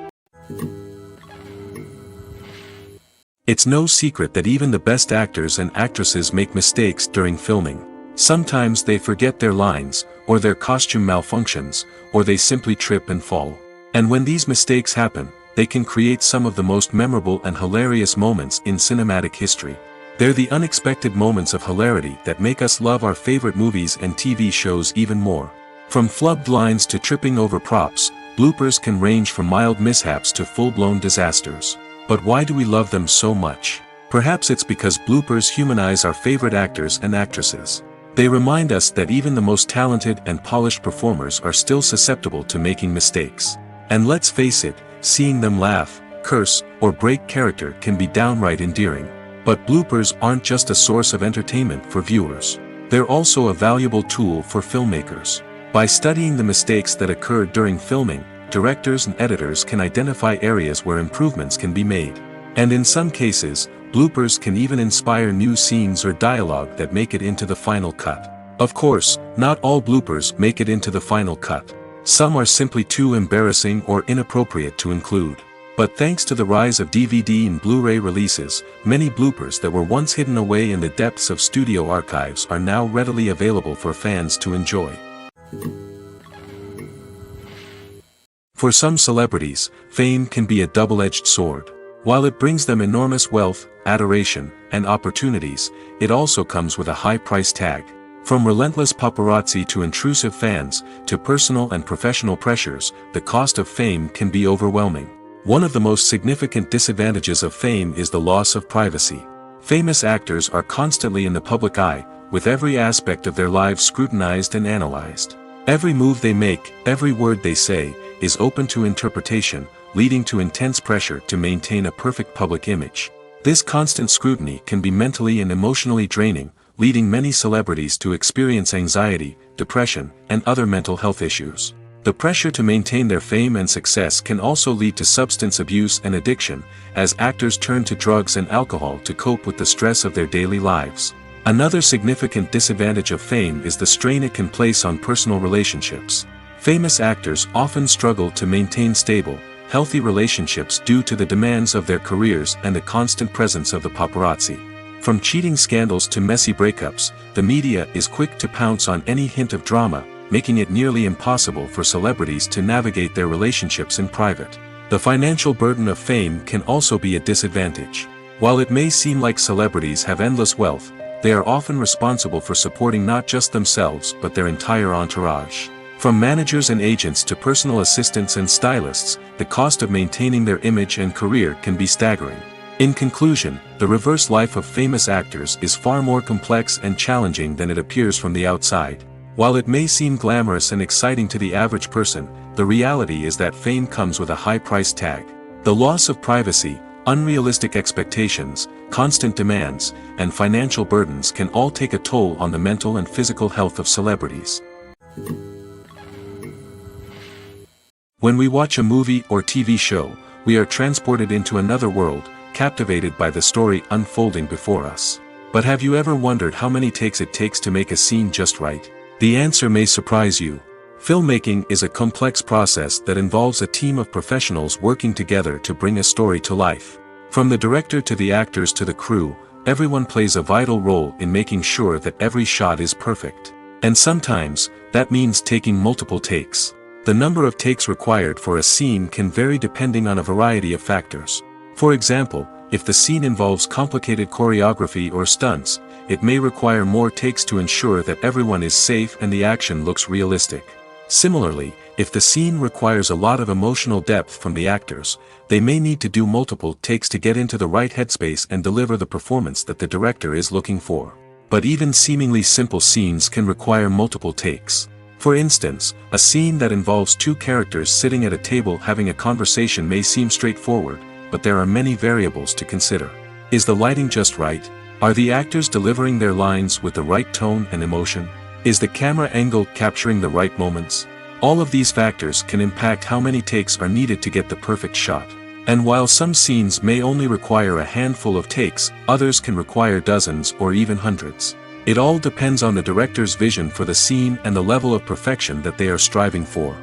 It's no secret that even the best actors and actresses make mistakes during filming. Sometimes they forget their lines, or their costume malfunctions, or they simply trip and fall. And when these mistakes happen, they can create some of the most memorable and hilarious moments in cinematic history. They're the unexpected moments of hilarity that make us love our favorite movies and TV shows even more. From flubbed lines to tripping over props, bloopers can range from mild mishaps to full-blown disasters. But why do we love them so much? Perhaps it's because bloopers humanize our favorite actors and actresses. They remind us that even the most talented and polished performers are still susceptible to making mistakes. And let's face it, seeing them laugh, curse, or break character can be downright endearing. But bloopers aren't just a source of entertainment for viewers. They're also a valuable tool for filmmakers. By studying the mistakes that occurred during filming, directors and editors can identify areas where improvements can be made. And in some cases, bloopers can even inspire new scenes or dialogue that make it into the final cut. Of course, not all bloopers make it into the final cut. Some are simply too embarrassing or inappropriate to include. But thanks to the rise of DVD and Blu-ray releases, many bloopers that were once hidden away in the depths of studio archives are now readily available for fans to enjoy. For some celebrities, fame can be a double-edged sword. While it brings them enormous wealth, adoration, and opportunities, it also comes with a high price tag. From relentless paparazzi to intrusive fans, to personal and professional pressures, the cost of fame can be overwhelming. One of the most significant disadvantages of fame is the loss of privacy. Famous actors are constantly in the public eye, with every aspect of their lives scrutinized and analyzed. Every move they make, every word they say, is open to interpretation, leading to intense pressure to maintain a perfect public image. This constant scrutiny can be mentally and emotionally draining, leading many celebrities to experience anxiety, depression, and other mental health issues. The pressure to maintain their fame and success can also lead to substance abuse and addiction, as actors turn to drugs and alcohol to cope with the stress of their daily lives. Another significant disadvantage of fame is the strain it can place on personal relationships. Famous actors often struggle to maintain stable, healthy relationships due to the demands of their careers and the constant presence of the paparazzi. From cheating scandals to messy breakups, the media is quick to pounce on any hint of drama, making it nearly impossible for celebrities to navigate their relationships in private. The financial burden of fame can also be a disadvantage. While it may seem like celebrities have endless wealth, they are often responsible for supporting not just themselves but their entire entourage. From managers and agents to personal assistants and stylists, the cost of maintaining their image and career can be staggering. In conclusion, the reverse life of famous actors is far more complex and challenging than it appears from the outside. While it may seem glamorous and exciting to the average person, the reality is that fame comes with a high price tag. The loss of privacy, unrealistic expectations, constant demands, and financial burdens can all take a toll on the mental and physical health of celebrities. When we watch a movie or TV show, we are transported into another world, captivated by the story unfolding before us. But have you ever wondered how many takes it takes to make a scene just right? The answer may surprise you. Filmmaking is a complex process that involves a team of professionals working together to bring a story to life. From the director to the actors to the crew, everyone plays a vital role in making sure that every shot is perfect. And sometimes, that means taking multiple takes. The number of takes required for a scene can vary depending on a variety of factors. For example, if the scene involves complicated choreography or stunts, it may require more takes to ensure that everyone is safe and the action looks realistic. Similarly, if the scene requires a lot of emotional depth from the actors, they may need to do multiple takes to get into the right headspace and deliver the performance that the director is looking for. But even seemingly simple scenes can require multiple takes. For instance, a scene that involves two characters sitting at a table having a conversation may seem straightforward, but there are many variables to consider. Is the lighting just right? Are the actors delivering their lines with the right tone and emotion? Is the camera angle capturing the right moments? All of these factors can impact how many takes are needed to get the perfect shot. And while some scenes may only require a handful of takes, others can require dozens or even hundreds. It all depends on the director's vision for the scene and the level of perfection that they are striving for.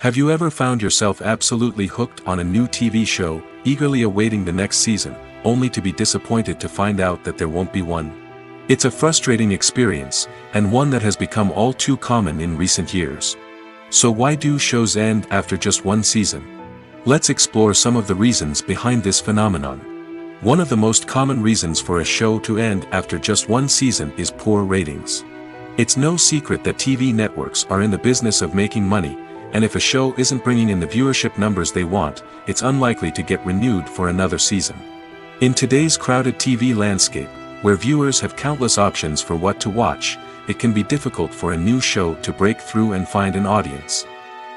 Have you ever found yourself absolutely hooked on a new TV show, eagerly awaiting the next season, only to be disappointed to find out that there won't be one? It's a frustrating experience, and one that has become all too common in recent years. So why do shows end after just one season? Let's explore some of the reasons behind this phenomenon. One of the most common reasons for a show to end after just one season is poor ratings. It's no secret that TV networks are in the business of making money, and if a show isn't bringing in the viewership numbers they want, it's unlikely to get renewed for another season. In today's crowded TV landscape, where viewers have countless options for what to watch, it can be difficult for a new show to break through and find an audience.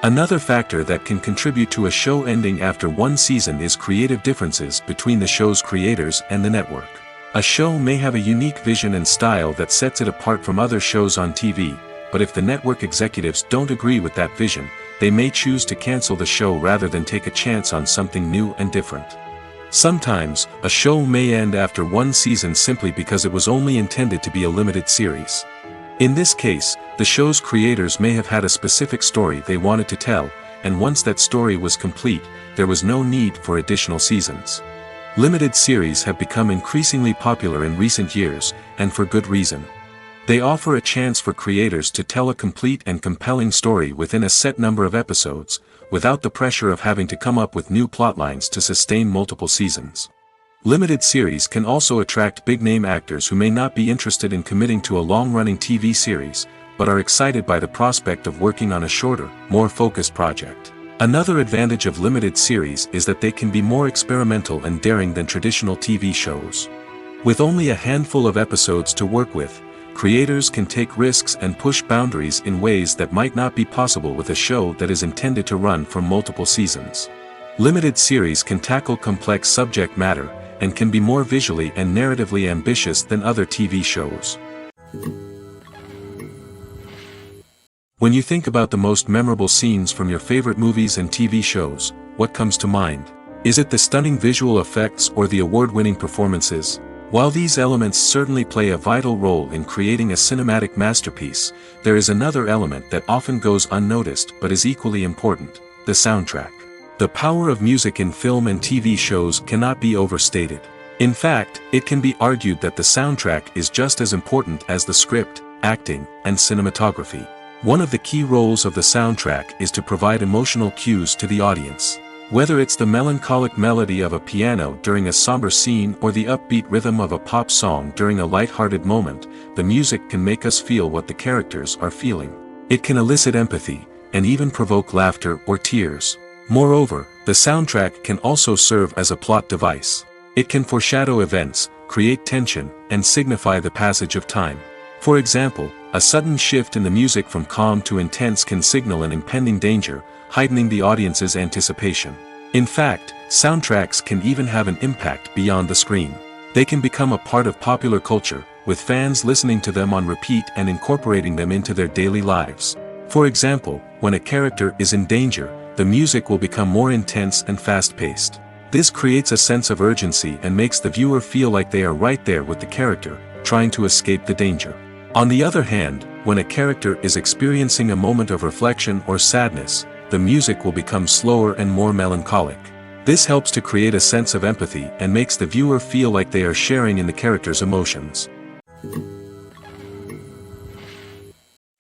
Another factor that can contribute to a show ending after one season is creative differences between the show's creators and the network. A show may have a unique vision and style that sets it apart from other shows on TV, but if the network executives don't agree with that vision, they may choose to cancel the show rather than take a chance on something new and different. Sometimes, a show may end after one season simply because it was only intended to be a limited series. In this case, the show's creators may have had a specific story they wanted to tell, and once that story was complete, there was no need for additional seasons. Limited series have become increasingly popular in recent years, and for good reason. They offer a chance for creators to tell a complete and compelling story within a set number of episodes, without the pressure of having to come up with new plotlines to sustain multiple seasons. Limited series can also attract big-name actors who may not be interested in committing to a long-running TV series, but are excited by the prospect of working on a shorter, more focused project. Another advantage of limited series is that they can be more experimental and daring than traditional TV shows. With only a handful of episodes to work with, creators can take risks and push boundaries in ways that might not be possible with a show that is intended to run for multiple seasons. Limited series can tackle complex subject matter, and can be more visually and narratively ambitious than other TV shows. When you think about the most memorable scenes from your favorite movies and TV shows, what comes to mind? Is it the stunning visual effects or the award-winning performances? While these elements certainly play a vital role in creating a cinematic masterpiece, there is another element that often goes unnoticed but is equally important: the soundtrack. The power of music in film and TV shows cannot be overstated. In fact, it can be argued that the soundtrack is just as important as the script, acting, and cinematography. One of the key roles of the soundtrack is to provide emotional cues to the audience. Whether it's the melancholic melody of a piano during a somber scene or the upbeat rhythm of a pop song during a light-hearted moment, the music can make us feel what the characters are feeling. It can elicit empathy, and even provoke laughter or tears. Moreover, the soundtrack can also serve as a plot device. It can foreshadow events, create tension, and signify the passage of time. For example, a sudden shift in the music from calm to intense can signal an impending danger, heightening the audience's anticipation. In fact, soundtracks can even have an impact beyond the screen. They can become a part of popular culture, with fans listening to them on repeat and incorporating them into their daily lives. For example, when a character is in danger, the music will become more intense and fast-paced. This creates a sense of urgency and makes the viewer feel like they are right there with the character, trying to escape the danger. On the other hand, when a character is experiencing a moment of reflection or sadness, the music will become slower and more melancholic. This helps to create a sense of empathy and makes the viewer feel like they are sharing in the character's emotions.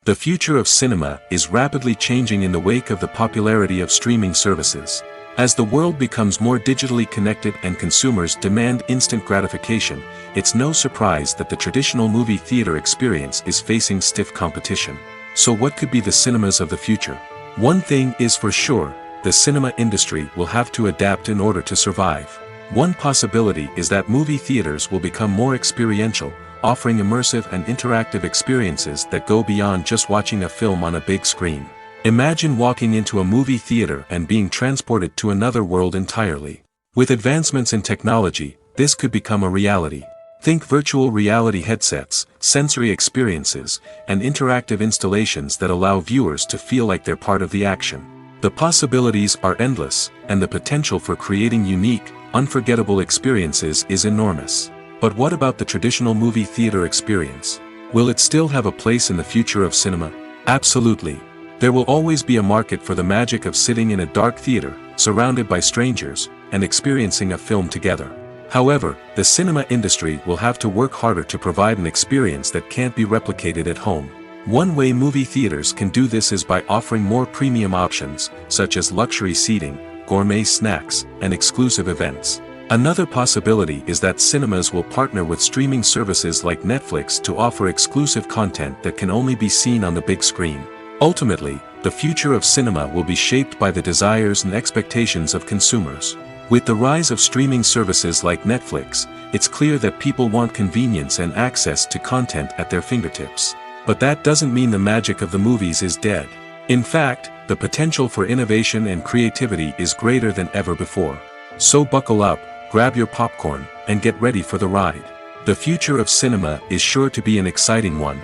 The future of cinema is rapidly changing in the wake of the popularity of streaming services. As the world becomes more digitally connected and consumers demand instant gratification, it's no surprise that the traditional movie theater experience is facing stiff competition. So what could be the cinemas of the future? One thing is for sure: the cinema industry will have to adapt in order to survive. One possibility is that movie theaters will become more experiential, offering immersive and interactive experiences that go beyond just watching a film on a big screen. Imagine walking into a movie theater and being transported to another world entirely. With advancements in technology, this could become a reality. Think virtual reality headsets, sensory experiences, and interactive installations that allow viewers to feel like they're part of the action. The possibilities are endless, and the potential for creating unique, unforgettable experiences is enormous. But what about the traditional movie theater experience? Will it still have a place in the future of cinema? Absolutely. There will always be a market for the magic of sitting in a dark theater, surrounded by strangers, and experiencing a film together. However, the cinema industry will have to work harder to provide an experience that can't be replicated at home. One way movie theaters can do this is by offering more premium options, such as luxury seating, gourmet snacks, and exclusive events. Another possibility is that cinemas will partner with streaming services like Netflix to offer exclusive content that can only be seen on the big screen. Ultimately, the future of cinema will be shaped by the desires and expectations of consumers. With the rise of streaming services like Netflix, it's clear that people want convenience and access to content at their fingertips. But that doesn't mean the magic of the movies is dead. In fact, the potential for innovation and creativity is greater than ever before. So buckle up, grab your popcorn, and get ready for the ride. The future of cinema is sure to be an exciting one.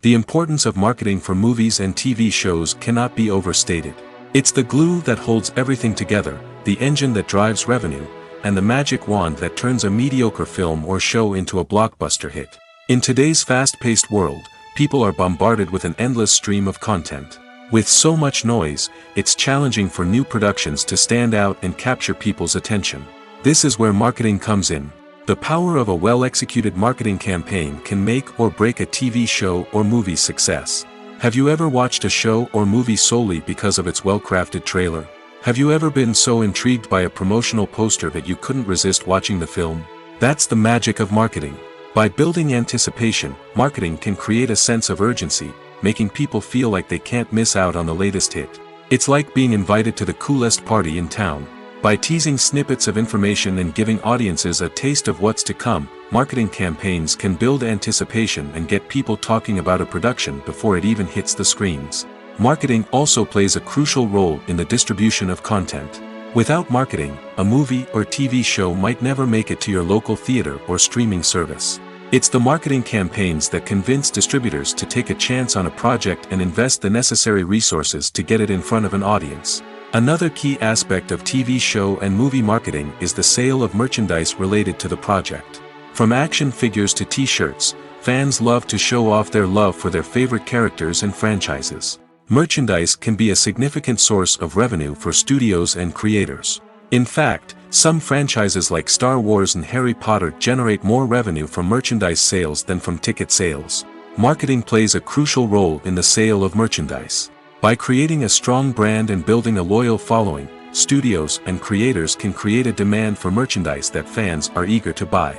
The importance of marketing for movies and TV shows cannot be overstated. It's the glue that holds everything together, the engine that drives revenue, and the magic wand that turns a mediocre film or show into a blockbuster hit. In today's fast-paced world, people are bombarded with an endless stream of content. With so much noise, it's challenging for new productions to stand out and capture people's attention. This is where marketing comes in. The power of a well-executed marketing campaign can make or break a TV show or movie's success. Have you ever watched a show or movie solely because of its well-crafted trailer? Have you ever been so intrigued by a promotional poster that you couldn't resist watching the film? That's the magic of marketing. By building anticipation, marketing can create a sense of urgency, making people feel like they can't miss out on the latest hit. It's like being invited to the coolest party in town. By teasing snippets of information and giving audiences a taste of what's to come, marketing campaigns can build anticipation and get people talking about a production before it even hits the screens. Marketing also plays a crucial role in the distribution of content. Without marketing, a movie or TV show might never make it to your local theater or streaming service. It's the marketing campaigns that convince distributors to take a chance on a project and invest the necessary resources to get it in front of an audience. Another key aspect of TV show and movie marketing is the sale of merchandise related to the project. From action figures to t-shirts, fans love to show off their love for their favorite characters and franchises. Merchandise can be a significant source of revenue for studios and creators. In fact, some franchises like Star Wars and Harry Potter generate more revenue from merchandise sales than from ticket sales. Marketing plays a crucial role in the sale of merchandise. By creating a strong brand and building a loyal following, studios and creators can create a demand for merchandise that fans are eager to buy.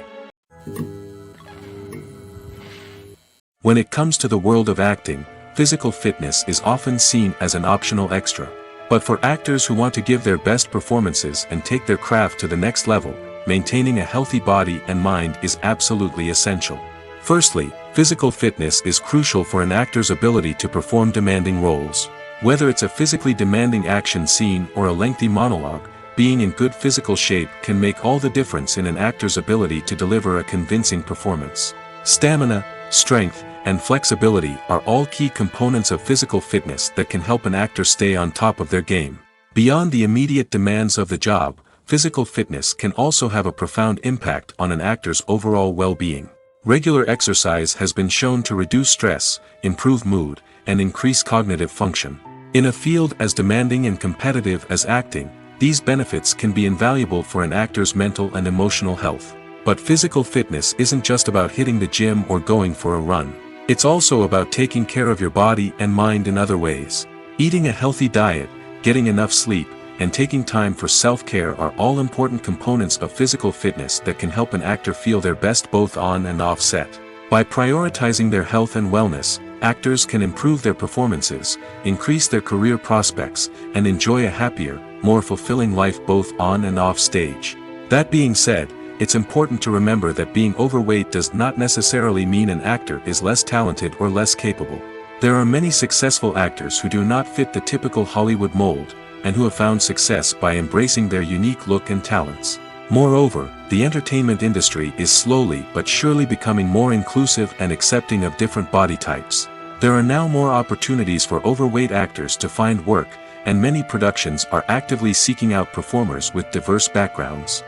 When it comes to the world of acting, physical fitness is often seen as an optional extra. But for actors who want to give their best performances and take their craft to the next level, maintaining a healthy body and mind is absolutely essential. Firstly, physical fitness is crucial for an actor's ability to perform demanding roles. Whether it's a physically demanding action scene or a lengthy monologue, being in good physical shape can make all the difference in an actor's ability to deliver a convincing performance. Stamina, strength, and flexibility are all key components of physical fitness that can help an actor stay on top of their game. Beyond the immediate demands of the job, physical fitness can also have a profound impact on an actor's overall well-being. Regular exercise has been shown to reduce stress, improve mood, and increase cognitive function. In a field as demanding and competitive as acting, these benefits can be invaluable for an actor's mental and emotional health. But physical fitness isn't just about hitting the gym or going for a run. It's also about taking care of your body and mind in other ways. Eating a healthy diet, getting enough sleep, and taking time for self-care are all important components of physical fitness that can help an actor feel their best both on and off set. By prioritizing their health and wellness, actors can improve their performances, increase their career prospects, and enjoy a happier, more fulfilling life both on and off stage. That being said, it's important to remember that being overweight does not necessarily mean an actor is less talented or less capable. There are many successful actors who do not fit the typical Hollywood mold, and who have found success by embracing their unique look and talents. Moreover, the entertainment industry is slowly but surely becoming more inclusive and accepting of different body types. There are now more opportunities for overweight actors to find work, and many productions are actively seeking out performers with diverse backgrounds.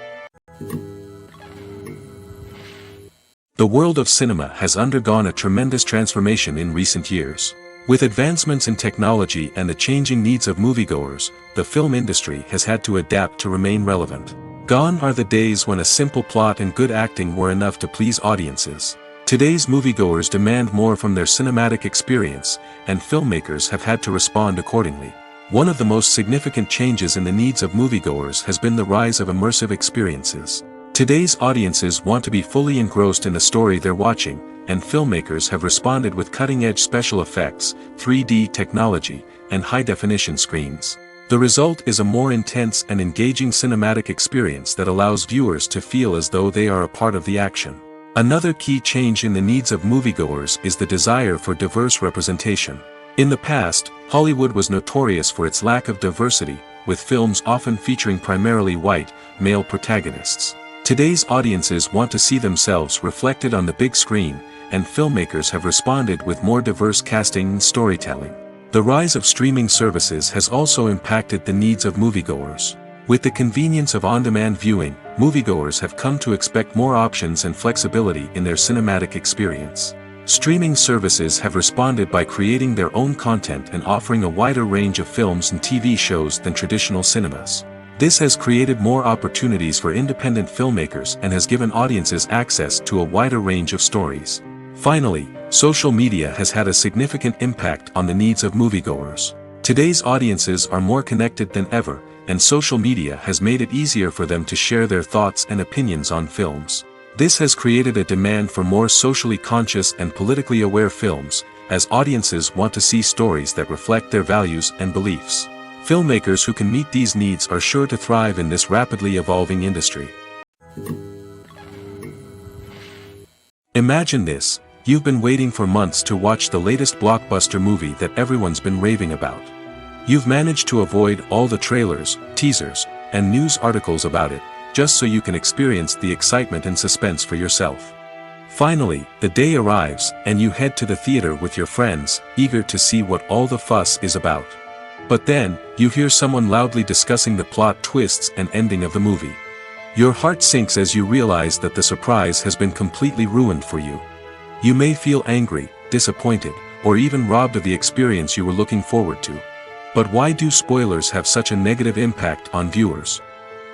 The world of cinema has undergone a tremendous transformation in recent years. With advancements in technology and the changing needs of moviegoers, the film industry has had to adapt to remain relevant. Gone are the days when a simple plot and good acting were enough to please audiences. Today's moviegoers demand more from their cinematic experience, and filmmakers have had to respond accordingly. One of the most significant changes in the needs of moviegoers has been the rise of immersive experiences. Today's audiences want to be fully engrossed in the story they're watching, and filmmakers have responded with cutting-edge special effects, 3D technology, and high-definition screens. The result is a more intense and engaging cinematic experience that allows viewers to feel as though they are a part of the action. Another key change in the needs of moviegoers is the desire for diverse representation. In the past, Hollywood was notorious for its lack of diversity, with films often featuring primarily white, male protagonists. Today's audiences want to see themselves reflected on the big screen, and filmmakers have responded with more diverse casting and storytelling. The rise of streaming services has also impacted the needs of moviegoers. With the convenience of on-demand viewing, moviegoers have come to expect more options and flexibility in their cinematic experience. Streaming services have responded by creating their own content and offering a wider range of films and TV shows than traditional cinemas. This has created more opportunities for independent filmmakers and has given audiences access to a wider range of stories. Finally, social media has had a significant impact on the needs of moviegoers. Today's audiences are more connected than ever, and social media has made it easier for them to share their thoughts and opinions on films. This has created a demand for more socially conscious and politically aware films, as audiences want to see stories that reflect their values and beliefs. Filmmakers who can meet these needs are sure to thrive in this rapidly evolving industry. Imagine this: you've been waiting for months to watch the latest blockbuster movie that everyone's been raving about. You've managed to avoid all the trailers, teasers, and news articles about it, just so you can experience the excitement and suspense for yourself. Finally, the day arrives, and you head to the theater with your friends, eager to see what all the fuss is about. But then, you hear someone loudly discussing the plot twists and ending of the movie. Your heart sinks as you realize that the surprise has been completely ruined for you. You may feel angry, disappointed, or even robbed of the experience you were looking forward to. But why do spoilers have such a negative impact on viewers?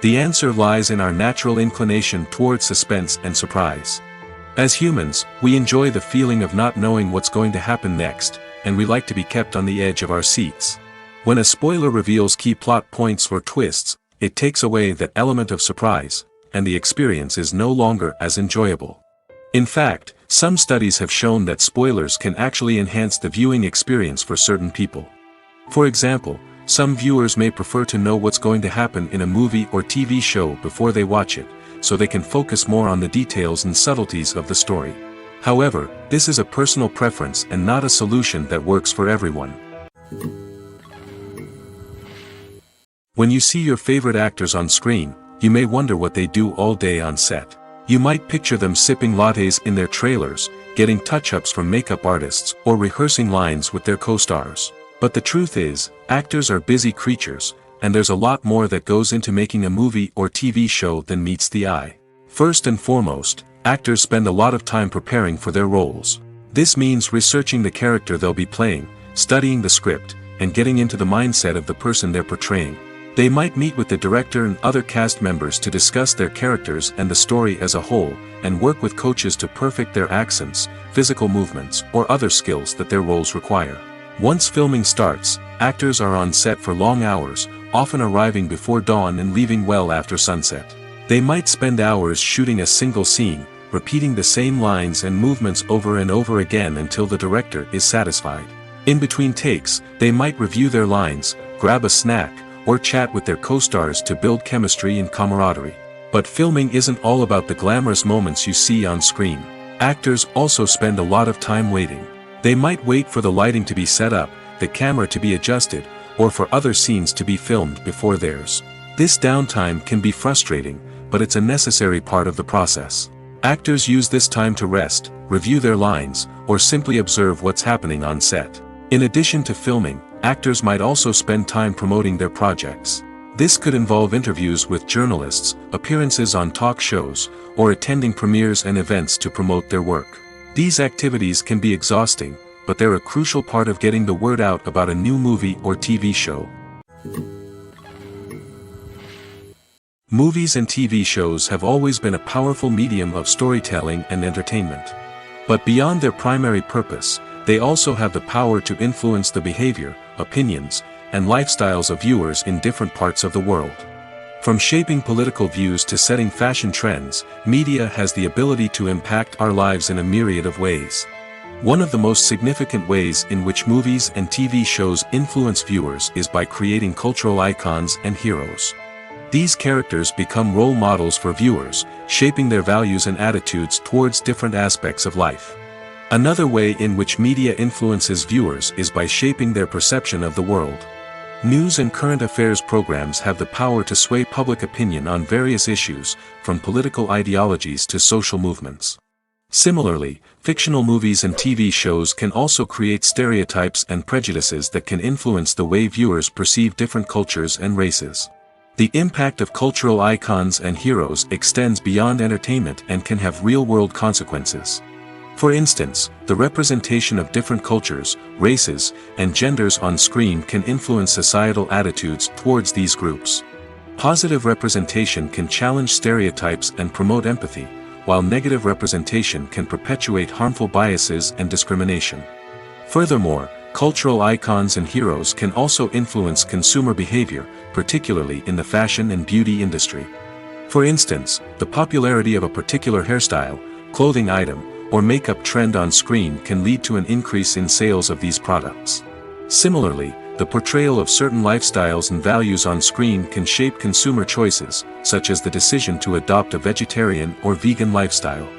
The answer lies in our natural inclination toward suspense and surprise. As humans, we enjoy the feeling of not knowing what's going to happen next, and we like to be kept on the edge of our seats. When a spoiler reveals key plot points or twists, it takes away that element of surprise, and the experience is no longer as enjoyable. In fact, some studies have shown that spoilers can actually enhance the viewing experience for certain people. For example, some viewers may prefer to know what's going to happen in a movie or TV show before they watch it, so they can focus more on the details and subtleties of the story. However, this is a personal preference and not a solution that works for everyone. When you see your favorite actors on screen, you may wonder what they do all day on set. You might picture them sipping lattes in their trailers, getting touch-ups from makeup artists, or rehearsing lines with their co-stars. But the truth is, actors are busy creatures, and there's a lot more that goes into making a movie or TV show than meets the eye. First and foremost, actors spend a lot of time preparing for their roles. This means researching the character they'll be playing, studying the script, and getting into the mindset of the person they're portraying. They might meet with the director and other cast members to discuss their characters and the story as a whole, and work with coaches to perfect their accents, physical movements, or other skills that their roles require. Once filming starts, actors are on set for long hours, often arriving before dawn and leaving well after sunset. They might spend hours shooting a single scene, repeating the same lines and movements over and over again until the director is satisfied. In between takes, they might review their lines, grab a snack, or chat with their co-stars to build chemistry and camaraderie. But filming isn't all about the glamorous moments you see on screen. Actors also spend a lot of time waiting. They might wait for the lighting to be set up, the camera to be adjusted, or for other scenes to be filmed before theirs. This downtime can be frustrating, but it's a necessary part of the process. Actors use this time to rest, review their lines, or simply observe what's happening on set. In addition to filming, actors might also spend time promoting their projects. This could involve interviews with journalists, appearances on talk shows, or attending premieres and events to promote their work. These activities can be exhausting, but they're a crucial part of getting the word out about a new movie or TV show. Movies and TV shows have always been a powerful medium of storytelling and entertainment. But beyond their primary purpose, they also have the power to influence the behavior, opinions, and lifestyles of viewers in different parts of the world. From shaping political views to setting fashion trends, media has the ability to impact our lives in a myriad of ways. One of the most significant ways in which movies and TV shows influence viewers is by creating cultural icons and heroes. These characters become role models for viewers, shaping their values and attitudes towards different aspects of life. Another way in which media influences viewers is by shaping their perception of the world. News and current affairs programs have the power to sway public opinion on various issues, from political ideologies to social movements. Similarly, fictional movies and TV shows can also create stereotypes and prejudices that can influence the way viewers perceive different cultures and races. The impact of cultural icons and heroes extends beyond entertainment and can have real-world consequences. For instance, the representation of different cultures, races, and genders on screen can influence societal attitudes towards these groups. Positive representation can challenge stereotypes and promote empathy, while negative representation can perpetuate harmful biases and discrimination. Furthermore, cultural icons and heroes can also influence consumer behavior, particularly in the fashion and beauty industry. For instance, the popularity of a particular hairstyle, clothing item, or makeup trend on screen can lead to an increase in sales of these products. Similarly, the portrayal of certain lifestyles and values on screen can shape consumer choices, such as the decision to adopt a vegetarian or vegan lifestyle.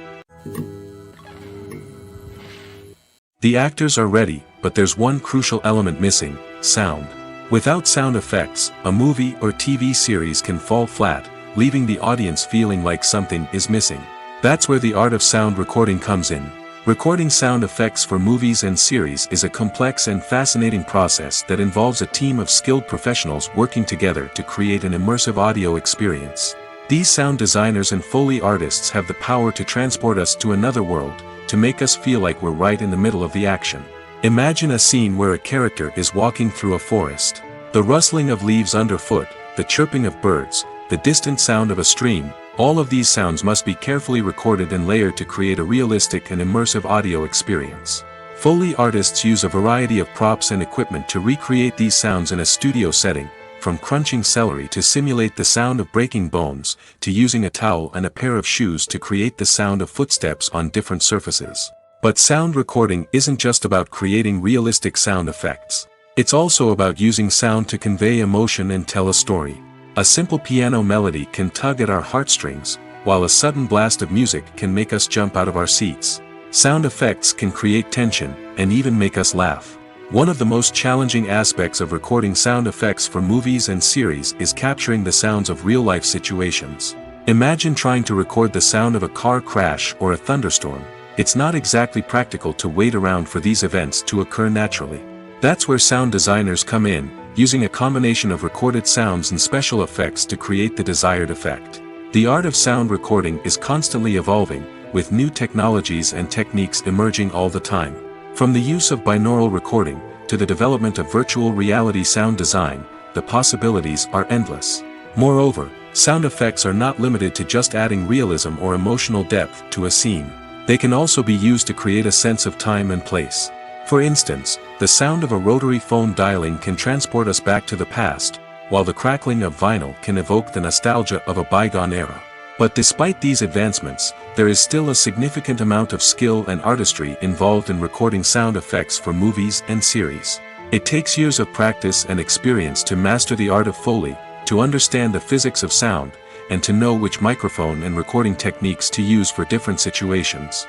The actors are ready, but there's one crucial element missing: sound. Without sound effects, a movie or TV series can fall flat, leaving the audience feeling like something is missing. That's where the art of sound recording comes in. Recording sound effects for movies and series is a complex and fascinating process that involves a team of skilled professionals working together to create an immersive audio experience. These sound designers and Foley artists have the power to transport us to another world, to make us feel like we're right in the middle of the action. Imagine a scene where a character is walking through a forest. The rustling of leaves underfoot, the chirping of birds, the distant sound of a stream, all of these sounds must be carefully recorded and layered to create a realistic and immersive audio experience. Foley artists use a variety of props and equipment to recreate these sounds in a studio setting, from crunching celery to simulate the sound of breaking bones, to using a towel and a pair of shoes to create the sound of footsteps on different surfaces. But sound recording isn't just about creating realistic sound effects. It's also about using sound to convey emotion and tell a story. A simple piano melody can tug at our heartstrings, while a sudden blast of music can make us jump out of our seats. Sound effects can create tension, and even make us laugh. One of the most challenging aspects of recording sound effects for movies and series is capturing the sounds of real-life situations. Imagine trying to record the sound of a car crash or a thunderstorm. It's not exactly practical to wait around for these events to occur naturally. That's where sound designers come in, using a combination of recorded sounds and special effects to create the desired effect. The art of sound recording is constantly evolving, with new technologies and techniques emerging all the time. From the use of binaural recording, to the development of virtual reality sound design, the possibilities are endless. Moreover, sound effects are not limited to just adding realism or emotional depth to a scene. They can also be used to create a sense of time and place. For instance, the sound of a rotary phone dialing can transport us back to the past, while the crackling of vinyl can evoke the nostalgia of a bygone era. But despite these advancements, there is still a significant amount of skill and artistry involved in recording sound effects for movies and series. It takes years of practice and experience to master the art of Foley, to understand the physics of sound, and to know which microphone and recording techniques to use for different situations.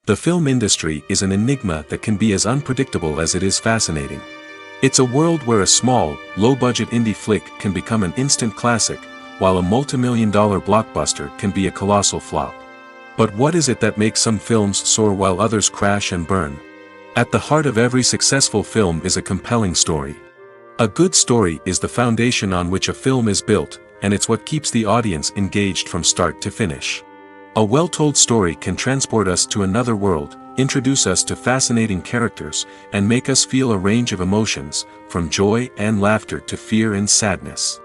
The film industry is an enigma that can be as unpredictable as it is fascinating. It's a world where a small, low-budget indie flick can become an instant classic, while a multi-million-dollar blockbuster can be a colossal flop. But what is it that makes some films soar while others crash and burn? At the heart of every successful film is a compelling story. A good story is the foundation on which a film is built, and it's what keeps the audience engaged from start to finish. A well-told story can transport us to another world, introduce us to fascinating characters, and make us feel a range of emotions, from joy and laughter to fear and sadness.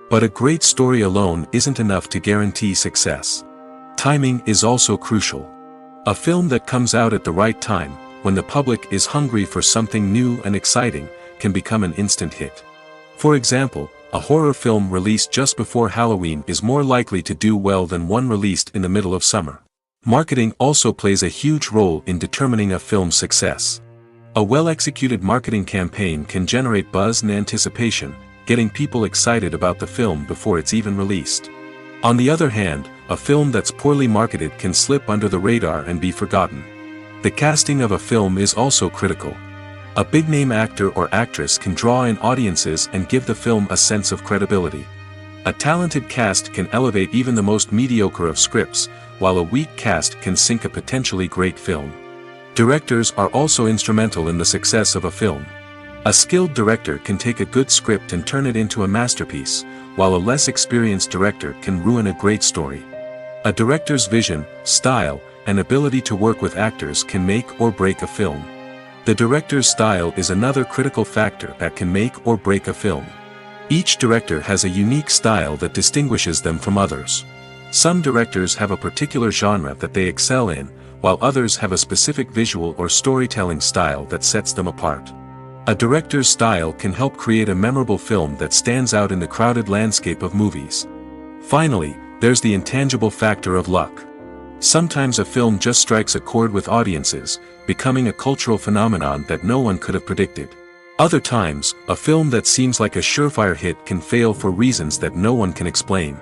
But a great story alone isn't enough to guarantee success. Timing is also crucial. A film that comes out at the right time, when the public is hungry for something new and exciting, can become an instant hit. For example, a horror film released just before Halloween is more likely to do well than one released in the middle of summer. Marketing also plays a huge role in determining a film's success. A well-executed marketing campaign can generate buzz and anticipation, getting people excited about the film before it's even released. On the other hand, a film that's poorly marketed can slip under the radar and be forgotten. The casting of a film is also critical. A big-name actor or actress can draw in audiences and give the film a sense of credibility. A talented cast can elevate even the most mediocre of scripts, while a weak cast can sink a potentially great film. Directors are also instrumental in the success of a film. A skilled director can take a good script and turn it into a masterpiece, while a less experienced director can ruin a great story. A director's vision, style, and ability to work with actors can make or break a film. The director's style is another critical factor that can make or break a film. Each director has a unique style that distinguishes them from others. Some directors have a particular genre that they excel in, while others have a specific visual or storytelling style that sets them apart. A director's style can help create a memorable film that stands out in the crowded landscape of movies. Finally, there's the intangible factor of luck. Sometimes a film just strikes a chord with audiences, becoming a cultural phenomenon that no one could have predicted. Other times, a film that seems like a surefire hit can fail for reasons that no one can explain.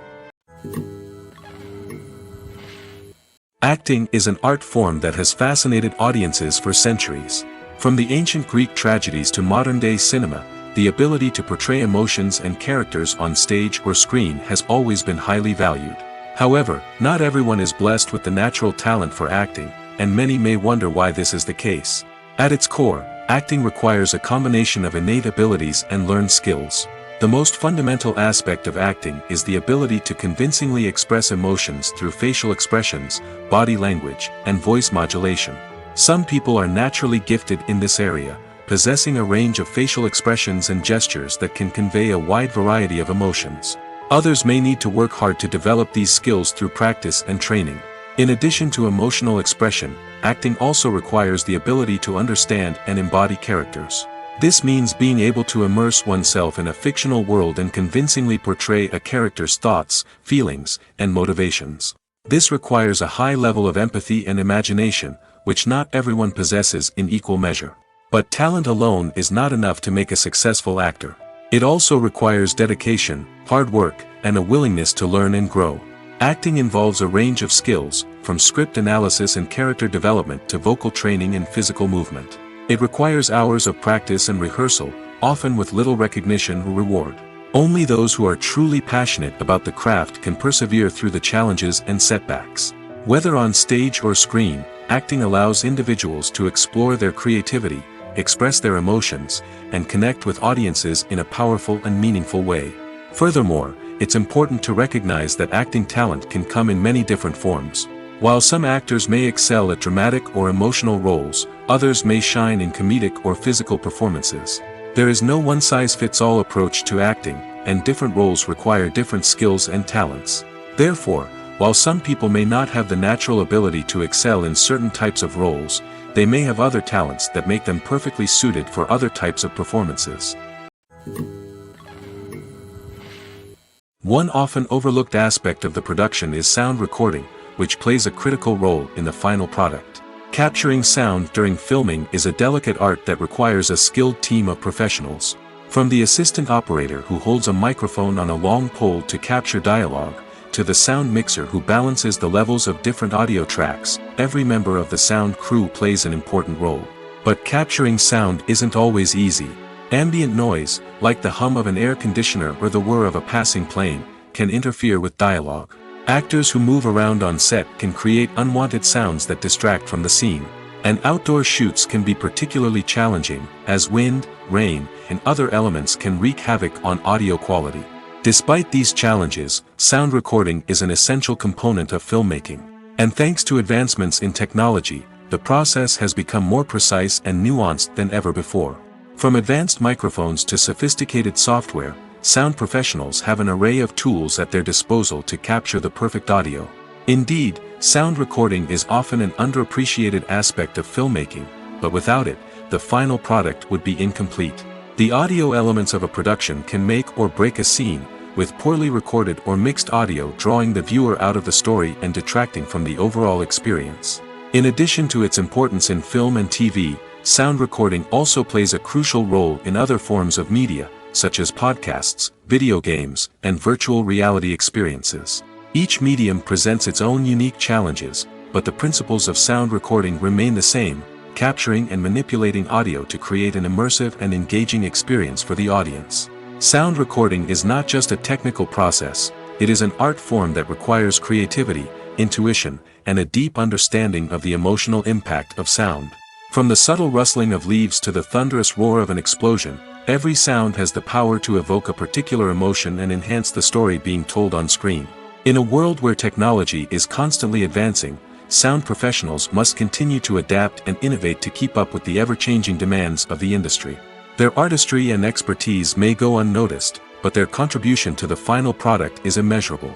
Acting is an art form that has fascinated audiences for centuries. From the ancient Greek tragedies to modern-day cinema, the ability to portray emotions and characters on stage or screen has always been highly valued. However, not everyone is blessed with the natural talent for acting, and many may wonder why this is the case. At its core, acting requires a combination of innate abilities and learned skills. The most fundamental aspect of acting is the ability to convincingly express emotions through facial expressions, body language, and voice modulation. Some people are naturally gifted in this area, possessing a range of facial expressions and gestures that can convey a wide variety of emotions. Others may need to work hard to develop these skills through practice and training. In addition to emotional expression, acting also requires the ability to understand and embody characters. This means being able to immerse oneself in a fictional world and convincingly portray a character's thoughts, feelings, and motivations. This requires a high level of empathy and imagination, which not everyone possesses in equal measure. But talent alone is not enough to make a successful actor. It also requires dedication, hard work, and a willingness to learn and grow. Acting involves a range of skills, from script analysis and character development to vocal training and physical movement. It requires hours of practice and rehearsal, often with little recognition or reward. Only those who are truly passionate about the craft can persevere through the challenges and setbacks. Whether on stage or screen, acting allows individuals to explore their creativity, express their emotions, and connect with audiences in a powerful and meaningful way. Furthermore, it's important to recognize that acting talent can come in many different forms. While some actors may excel at dramatic or emotional roles, others may shine in comedic or physical performances. There is no one-size-fits-all approach to acting, and different roles require different skills and talents. Therefore, while some people may not have the natural ability to excel in certain types of roles, they may have other talents that make them perfectly suited for other types of performances. One often overlooked aspect of the production is sound recording, which plays a critical role in the final product. Capturing sound during filming is a delicate art that requires a skilled team of professionals. From the assistant operator who holds a microphone on a long pole to capture dialogue, to the sound mixer who balances the levels of different audio tracks, every member of the sound crew plays an important role. But capturing sound isn't always easy. Ambient noise, like the hum of an air conditioner or the whir of a passing plane, can interfere with dialogue. Actors who move around on set can create unwanted sounds that distract from the scene. And outdoor shoots can be particularly challenging, as wind, rain, and other elements can wreak havoc on audio quality. Despite these challenges, sound recording is an essential component of filmmaking. And thanks to advancements in technology, the process has become more precise and nuanced than ever before. From advanced microphones to sophisticated software, sound professionals have an array of tools at their disposal to capture the perfect audio. Indeed, sound recording is often an underappreciated aspect of filmmaking, but without it, the final product would be incomplete. The audio elements of a production can make or break a scene, with poorly recorded or mixed audio drawing the viewer out of the story and detracting from the overall experience. In addition to its importance in film and TV, sound recording also plays a crucial role in other forms of media, such as podcasts, video games, and virtual reality experiences. Each medium presents its own unique challenges, but the principles of sound recording remain the same, capturing and manipulating audio to create an immersive and engaging experience for the audience. Sound recording is not just a technical process, it is an art form that requires creativity, intuition, and a deep understanding of the emotional impact of sound. From the subtle rustling of leaves to the thunderous roar of an explosion, every sound has the power to evoke a particular emotion and enhance the story being told on screen. In a world where technology is constantly advancing, sound professionals must continue to adapt and innovate to keep up with the ever-changing demands of the industry. Their artistry and expertise may go unnoticed, but their contribution to the final product is immeasurable.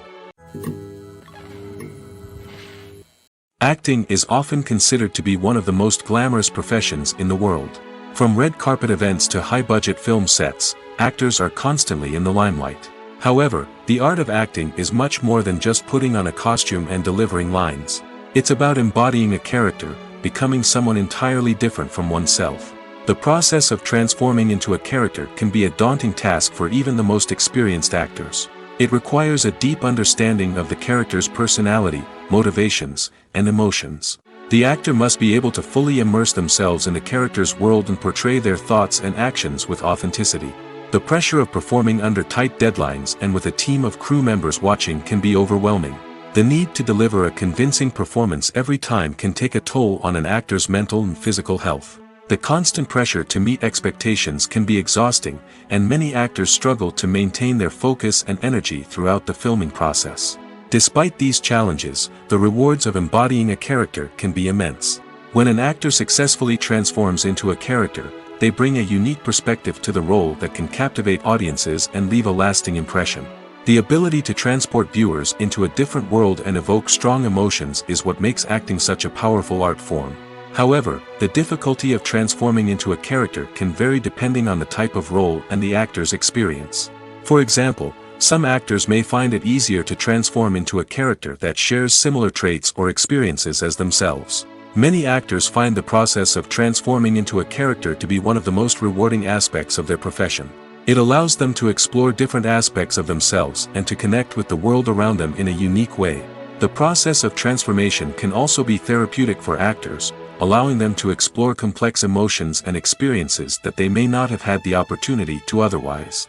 Acting is often considered to be one of the most glamorous professions in the world. From red carpet events to high-budget film sets, actors are constantly in the limelight. However, the art of acting is much more than just putting on a costume and delivering lines. It's about embodying a character, becoming someone entirely different from oneself. The process of transforming into a character can be a daunting task for even the most experienced actors. It requires a deep understanding of the character's personality, motivations, and emotions. The actor must be able to fully immerse themselves in the character's world and portray their thoughts and actions with authenticity. The pressure of performing under tight deadlines and with a team of crew members watching can be overwhelming. The need to deliver a convincing performance every time can take a toll on an actor's mental and physical health. The constant pressure to meet expectations can be exhausting, and many actors struggle to maintain their focus and energy throughout the filming process. Despite these challenges, the rewards of embodying a character can be immense. When an actor successfully transforms into a character, they bring a unique perspective to the role that can captivate audiences and leave a lasting impression. The ability to transport viewers into a different world and evoke strong emotions is what makes acting such a powerful art form. However, the difficulty of transforming into a character can vary depending on the type of role and the actor's experience. For example, some actors may find it easier to transform into a character that shares similar traits or experiences as themselves. Many actors find the process of transforming into a character to be one of the most rewarding aspects of their profession. It allows them to explore different aspects of themselves and to connect with the world around them in a unique way. The process of transformation can also be therapeutic for actors, allowing them to explore complex emotions and experiences that they may not have had the opportunity to otherwise.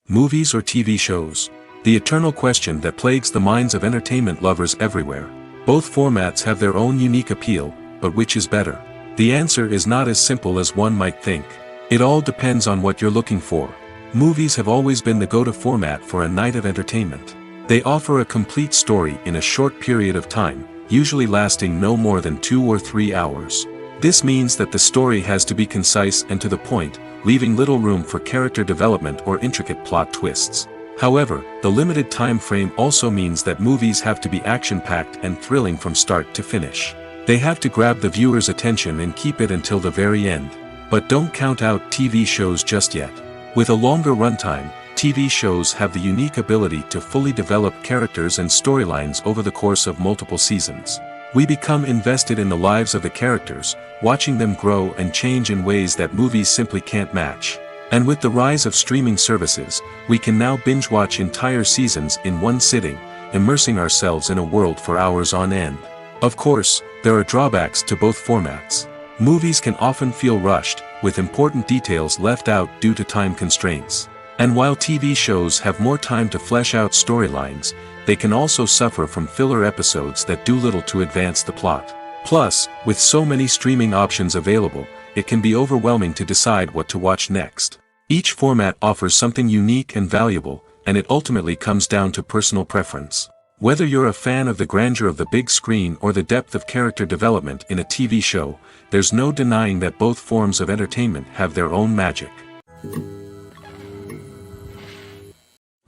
Movies or TV shows? The eternal question that plagues the minds of entertainment lovers everywhere. Both formats have their own unique appeal, but which is better? The answer is not as simple as one might think. It all depends on what you're looking for. Movies have always been the go-to format for a night of entertainment. They offer a complete story in a short period of time, usually lasting no more than 2 or 3 hours. This means that the story has to be concise and to the point, leaving little room for character development or intricate plot twists. However, the limited time frame also means that movies have to be action-packed and thrilling from start to finish. They have to grab the viewer's attention and keep it until the very end. But don't count out TV shows just yet. With a longer runtime, TV shows have the unique ability to fully develop characters and storylines over the course of multiple seasons. We become invested in the lives of the characters, watching them grow and change in ways that movies simply can't match. And with the rise of streaming services, we can now binge-watch entire seasons in one sitting, immersing ourselves in a world for hours on end. Of course, there are drawbacks to both formats. Movies can often feel rushed, with important details left out due to time constraints. And while TV shows have more time to flesh out storylines, they can also suffer from filler episodes that do little to advance the plot. Plus, with so many streaming options available, it can be overwhelming to decide what to watch next. Each format offers something unique and valuable, and it ultimately comes down to personal preference. Whether you're a fan of the grandeur of the big screen or the depth of character development in a TV show, there's no denying that both forms of entertainment have their own magic.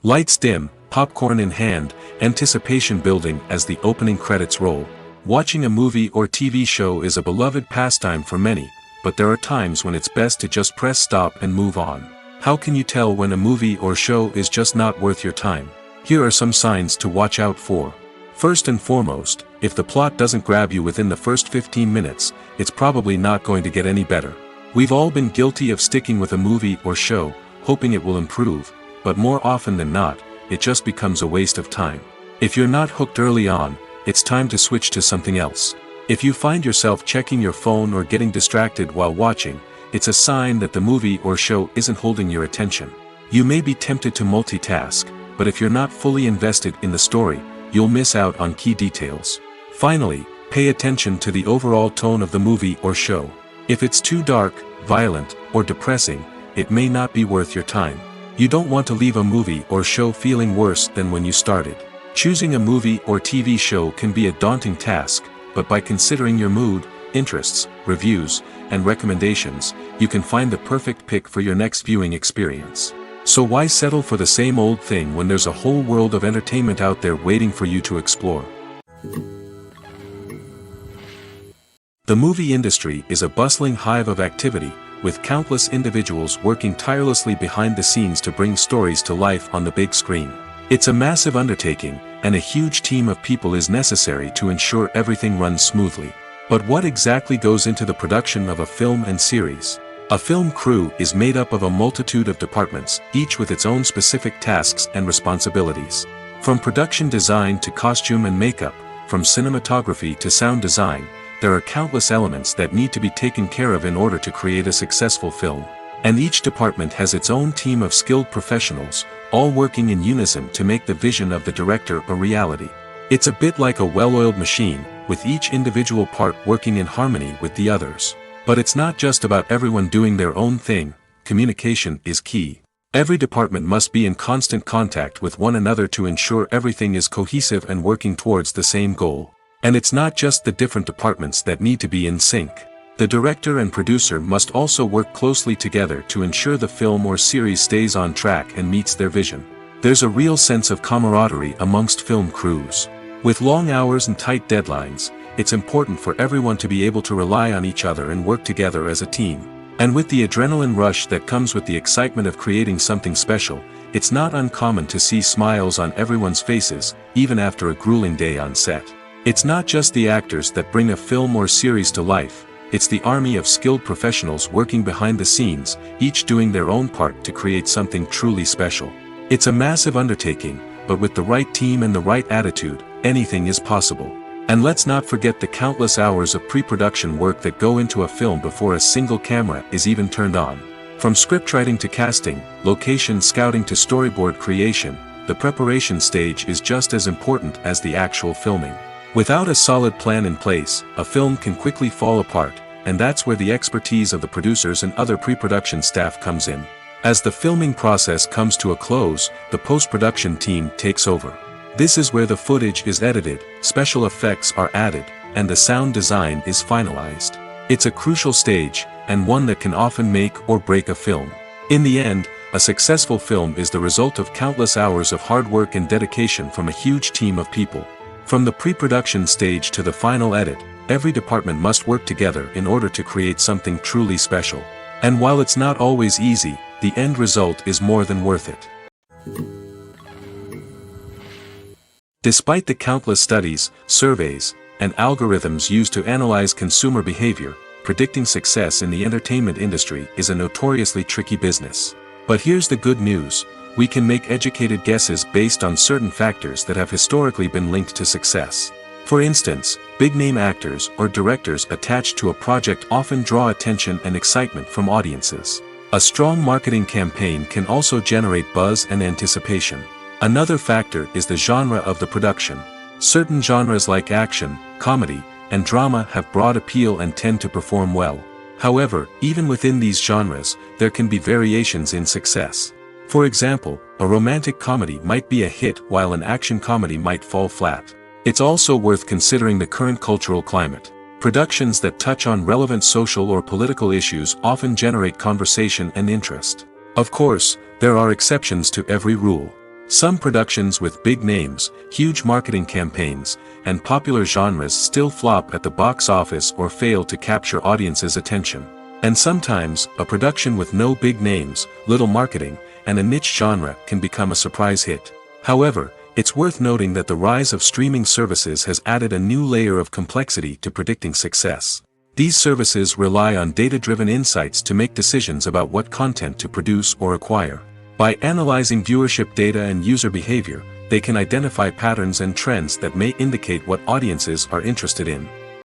Lights dim, popcorn in hand, anticipation building as the opening credits roll. Watching a movie or TV show is a beloved pastime for many, but there are times when it's best to just press stop and move on. How can you tell when a movie or show is just not worth your time? Here are some signs to watch out for. First and foremost, if the plot doesn't grab you within the first 15 minutes, it's probably not going to get any better. We've all been guilty of sticking with a movie or show, hoping it will improve, but more often than not, it just becomes a waste of time. If you're not hooked early on, it's time to switch to something else. If you find yourself checking your phone or getting distracted while watching, it's a sign that the movie or show isn't holding your attention. You may be tempted to multitask, but if you're not fully invested in the story, you'll miss out on key details. Finally, pay attention to the overall tone of the movie or show. If it's too dark, violent, or depressing, it may not be worth your time. You don't want to leave a movie or show feeling worse than when you started. Choosing a movie or TV show can be a daunting task, but by considering your mood, interests, reviews, and recommendations, you can find the perfect pick for your next viewing experience. So why settle for the same old thing when there's a whole world of entertainment out there waiting for you to explore? The movie industry is a bustling hive of activity, with countless individuals working tirelessly behind the scenes to bring stories to life on the big screen. It's a massive undertaking, and a huge team of people is necessary to ensure everything runs smoothly. But what exactly goes into the production of a film and series? A film crew is made up of a multitude of departments, each with its own specific tasks and responsibilities. From production design to costume and makeup, from cinematography to sound design, there are countless elements that need to be taken care of in order to create a successful film. And each department has its own team of skilled professionals, all working in unison to make the vision of the director a reality. It's a bit like a well-oiled machine, with each individual part working in harmony with the others. But it's not just about everyone doing their own thing. Communication is key. Every department must be in constant contact with one another to ensure everything is cohesive and working towards the same goal. And it's not just the different departments that need to be in sync. The director and producer must also work closely together to ensure the film or series stays on track and meets their vision. There's a real sense of camaraderie amongst film crews. With long hours and tight deadlines, it's important for everyone to be able to rely on each other and work together as a team. And with the adrenaline rush that comes with the excitement of creating something special, it's not uncommon to see smiles on everyone's faces, even after a grueling day on set. It's not just the actors that bring a film or series to life. It's the army of skilled professionals working behind the scenes, each doing their own part to create something truly special. It's a massive undertaking, but with the right team and the right attitude, anything is possible. And let's not forget the countless hours of pre-production work that go into a film before a single camera is even turned on. From scriptwriting to casting, location scouting to storyboard creation, the preparation stage is just as important as the actual filming. Without a solid plan in place, a film can quickly fall apart, and that's where the expertise of the producers and other pre-production staff comes in. As the filming process comes to a close, the post-production team takes over. This is where the footage is edited, special effects are added, and the sound design is finalized. It's a crucial stage, and one that can often make or break a film. In the end, a successful film is the result of countless hours of hard work and dedication from a huge team of people. From the pre-production stage to the final edit, every department must work together in order to create something truly special. And while it's not always easy, the end result is more than worth it. Despite the countless studies, surveys, and algorithms used to analyze consumer behavior, predicting success in the entertainment industry is a notoriously tricky business. But here's the good news. We can make educated guesses based on certain factors that have historically been linked to success. For instance, big-name actors or directors attached to a project often draw attention and excitement from audiences. A strong marketing campaign can also generate buzz and anticipation. Another factor is the genre of the production. Certain genres like action, comedy, and drama have broad appeal and tend to perform well. However, even within these genres, there can be variations in success. For example, a romantic comedy might be a hit while an action comedy might fall flat. It's also worth considering the current cultural climate. Productions that touch on relevant social or political issues often generate conversation and interest. Of course, there are exceptions to every rule. Some productions with big names, huge marketing campaigns, and popular genres still flop at the box office or fail to capture audiences' attention. And sometimes, a production with no big names, little marketing, and a niche genre can become a surprise hit. However, it's worth noting that the rise of streaming services has added a new layer of complexity to predicting success. These services rely on data-driven insights to make decisions about what content to produce or acquire. By analyzing viewership data and user behavior, they can identify patterns and trends that may indicate what audiences are interested in.